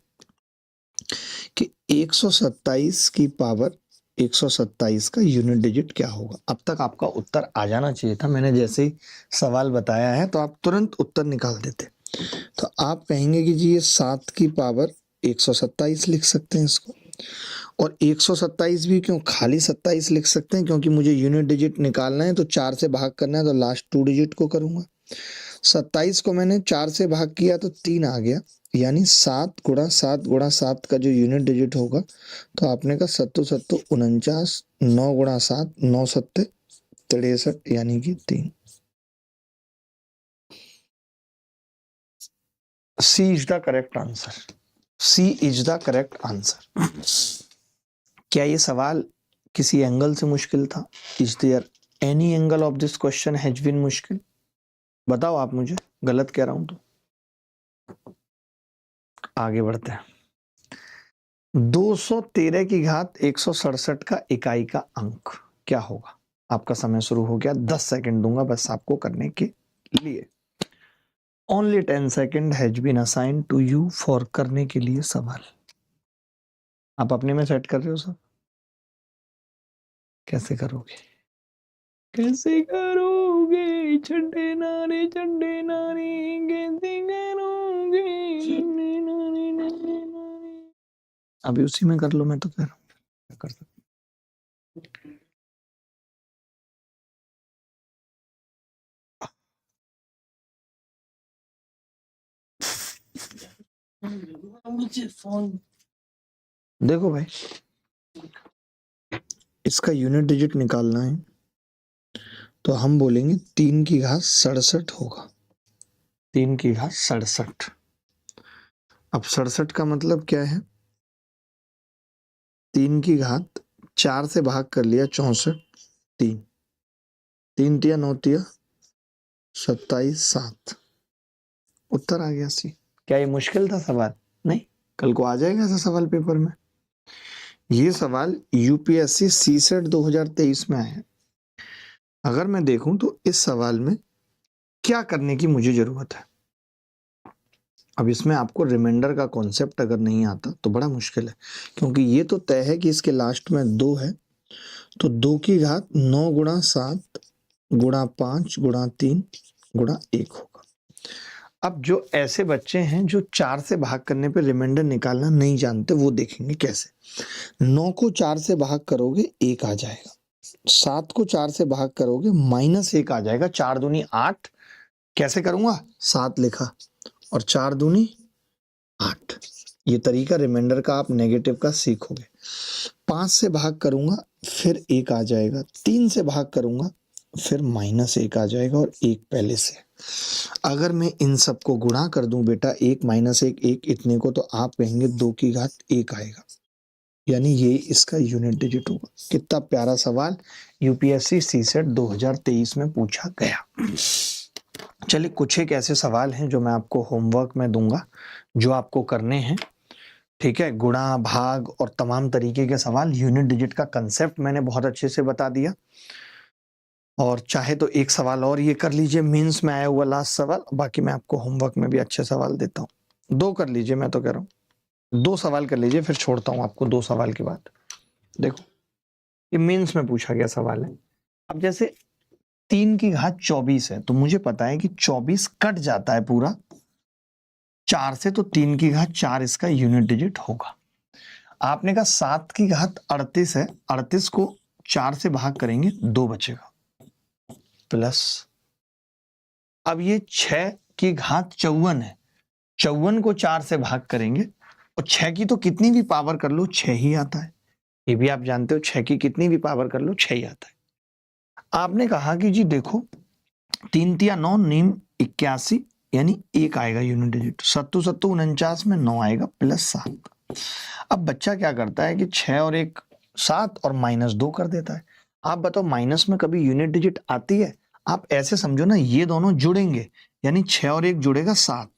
कि 127 की पावर 127 का यूनिट डिजिट क्या होगा। अब तक आपका उत्तर आ जाना चाहिए था, मैंने जैसे ही सवाल बताया है तो आप तुरंत उत्तर निकाल देते। तो आप कहेंगे कि जी ये 7 की पावर 127 लिख सकते हैं इसको, और 127 भी क्यों, खाली 27 लिख सकते हैं क्योंकि मुझे यूनिट डिजिट निकालना है तो 4 से भाग करना है, तो लास्ट 2 डिजिट को करूंगा। 27 को मैंने 4 से भाग किया तो 3 आ गया, यानी 7 गुणा 7 गुणा 7 का जो यूनिट डिजिट होगा, तो आपने कहा 7 7 49, 9 गुणा 7 9 7 63, यानी कि 3। C is the correct answer. C is the correct answer. क्या ये सवाल किसी एंगल से मुश्किल था? Is there any angle of this question has been मुश्किल? बताओ आप मुझे, गलत कह रहा हूं तो। आगे बढ़ते हैं। 213 की घात 167 का इकाई का अंक क्या होगा? आपका समय शुरू हो गया, 10 सेकंड दूंगा बस आपको करने के लिए। Only 10 second has been assigned to you for करने के लिए सवाल। आप अपने में सेट कर रहे हो सब? कैसे करोगे, कैसे करोगे चंडे नारे कैसे करोगे? अभी उसी में कर लो, मैं तो कह रहा हूँ कर सकते। देखो भाई, इसका यूनिट डिजिट निकालना है तो हम बोलेंगे 3 की घात 67 होगा। 3 की घात 67। अब 67 का मतलब क्या है? 3 की घात 4 से भाग कर लिया 64, 3 3 तिया 9 तिया 27 7, उत्तर आ गया C। क्या ये मुश्किल था सवाल? नहीं, कल को आ जाएगा ऐसा सवाल पेपर में। ये सवाल UPSC CSET 2023 में आया है। अगर मैं देखूं तो इस सवाल में क्या करने की मुझे जरूरत है। अब इसमें आपको रिमाइंडर का कॉन्सेप्ट अगर नहीं आता तो बड़ा मुश्किल है, क्योंकि ये तो तय है कि इसके लास्ट में 2 है, तो 2 की घात 9 गुणा 7 गुणा 5 गुणा 3 गुणा 1 होगा। अब जो ऐसे बच्चे हैं जो 4 से भाग करने पे रिमाइंडर निकालना नहीं जानते, वो देखेंगे कैसे। 9 को 4 से भाग करोगे 1 आ जाएगा, 7 को 4 से भाग करोगे -1 आ जाएगा, 4 दूनी 8, कैसे करूंगा, 7 लिखा और 4 दूनी 8। ये तरीका रिमाइंडर का आप नेगेटिव का सीखोगे। 5 से भाग करूंगा फिर 1 आ जाएगा, 3 से भाग करूंगा फिर -1 आ जाएगा और 1 पहले से। अगर मैं इन सबको गुणा कर दूं बेटा, 1 -1 1 इतने को, तो आप कहेंगे 2 की घात 1 आएगा, यानी ये इसका यूनिट डिजिट होगा। कितना प्यारा सवाल UPSC CSET 2023 में पूछा गया। चलिए कुछ एक ऐसे सवाल हैं जो मैं आपको होमवर्क में दूंगा, जो आपको करने हैं, ठीक है। गुणा भाग और तमाम तरीके के सवाल, यूनिट डिजिट का कंसेप्ट मैंने बहुत अच्छे से बता दिया। और चाहे तो एक सवाल और ये कर लीजिए, मेंस में आया हुआ लास्ट सवाल, बाकी मैं आपको होमवर्क में भी अच्छे सवाल देता हूँ। 2 कर लीजिए, मैं तो कह रहा हूँ 2 सवाल कर लीजिए, फिर छोड़ता हूँ आपको 2 सवाल के बाद। देखो ये मेंस में पूछा गया सवाल है। अब जैसे 3 की घात 24 है, तो मुझे पता है कि 24 कट जाता है पूरा 4 से, तो 3 की घात 4 इसका यूनिट डिजिट होगा। आपने कहा 7 की घात 38 है, 38 को 4 से भाग करेंगे 2 बचेगा, प्लस अब ये 6 की घात 54 है, 54 को 4 से भाग करेंगे, और 6 की तो कितनी भी पावर कर लो 6 ही आता है। ये भी आप जानते हो, 6 की कितनी भी पावर कर लो 6 ही आता है। आपने कहा कि जी देखो 3 तिया 9 नीम 81, यानी 1 आएगा यूनिट डिजिट। 7 7 49 में 9 आएगा, प्लस 7। अब बच्चा क्या करता है कि 6 और 1 7 और -2 कर देता है। आप बताओ माइनस में कभी यूनिट डिजिट आती है? आप ऐसे समझो ना, ये दोनों जुड़ेंगे, यानी 6 और 1 जुड़ेगा 7,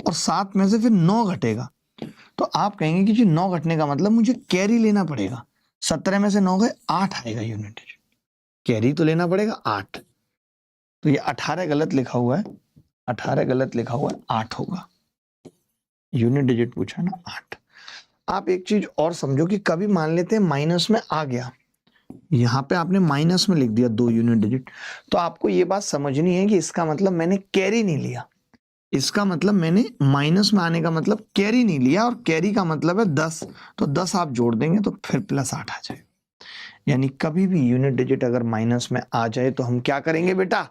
और 7 में से फिर 9 घटेगा, तो आप कहेंगे कि जी 9 घटने का मतलब मुझे कैरी लेना पड़ेगा। 17 में से 9 गए, 8 आएगा यूनिट डिजिट। कैरी तो लेना पड़ेगा 8, तो ये 18 गलत लिखा हुआ है, 18 गलत लिखा हुआ है, 8 होगा। यूनिट डिजिट पूछा ना 8। आप एक चीज और समझो कि कभी मान लेते हैं माइनस में आ गया, यहां पे आपने माइनस में लिख दिया 2 यूनिट डिजिट, तो आपको ये बात समझनी है कि इसका मतलब मैंने कैरी नहीं लिया, इसका मतलब मैंने माइनस में आने का मतलब कैरी नहीं लिया, और कैरी का मतलब है 10, तो 10 आप जोड़ देंगे तो फिर प्लस 8 आ जाए। यानी कभी भी यूनिट डिजिट अगर माइनस में आ जाए तो हम क्या करेंगे बेटा,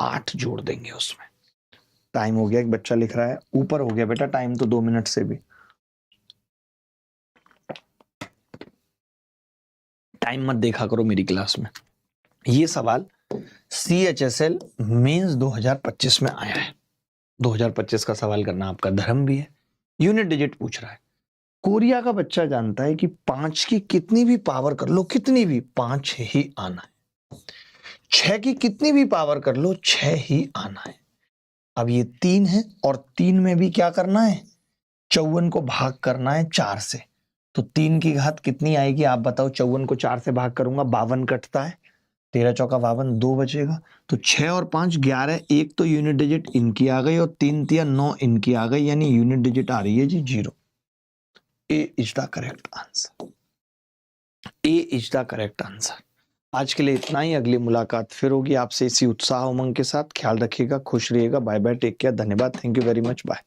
8 जोड़ देंगे उसमें। टाइम हो गया, एक बच्चा लिख रहा है ऊपर हो गया बेटा टाइम तो 2 मिनट से भी। टाइम मत देखा करो मेरी क्लास में। ये सवाल CHSL मेंस 2025 में आया है। 2025 का सवाल करना आपका धर्म भी है। यूनिट डिजिट पूछ रहा है, कोरिया का बच्चा जानता है कि 5 की कितनी भी पावर कर लो, कितनी भी, 5 ही आना है। 6 की कितनी भी पावर कर लो, 6 ही आना है। अब ये 3 है और 3 में भी क्या करना है, 54 को भाग करना है 4 से, तो 3 की घात कितनी आएगी आप बताओ। 54 को 4 से भाग करूंगा 52 कटता है, 13 चौका 52, 2 बचेगा, तो 6 और 5 11, एक तो यूनिट डिजिट इनकी आ गई और 3 तिया 9 इनकी आ गई, यानी यूनिट डिजिट आ रही है जी 0। A is the correct answer, A is the correct answer. आज के लिए इतना ही, अगली मुलाकात फिर होगी आपसे इसी उत्साह उमंग के साथ। ख्याल रखिएगा, खुश रहिएगा, बाय बाय, टेक केयर, धन्यवाद, thank you very much, bye.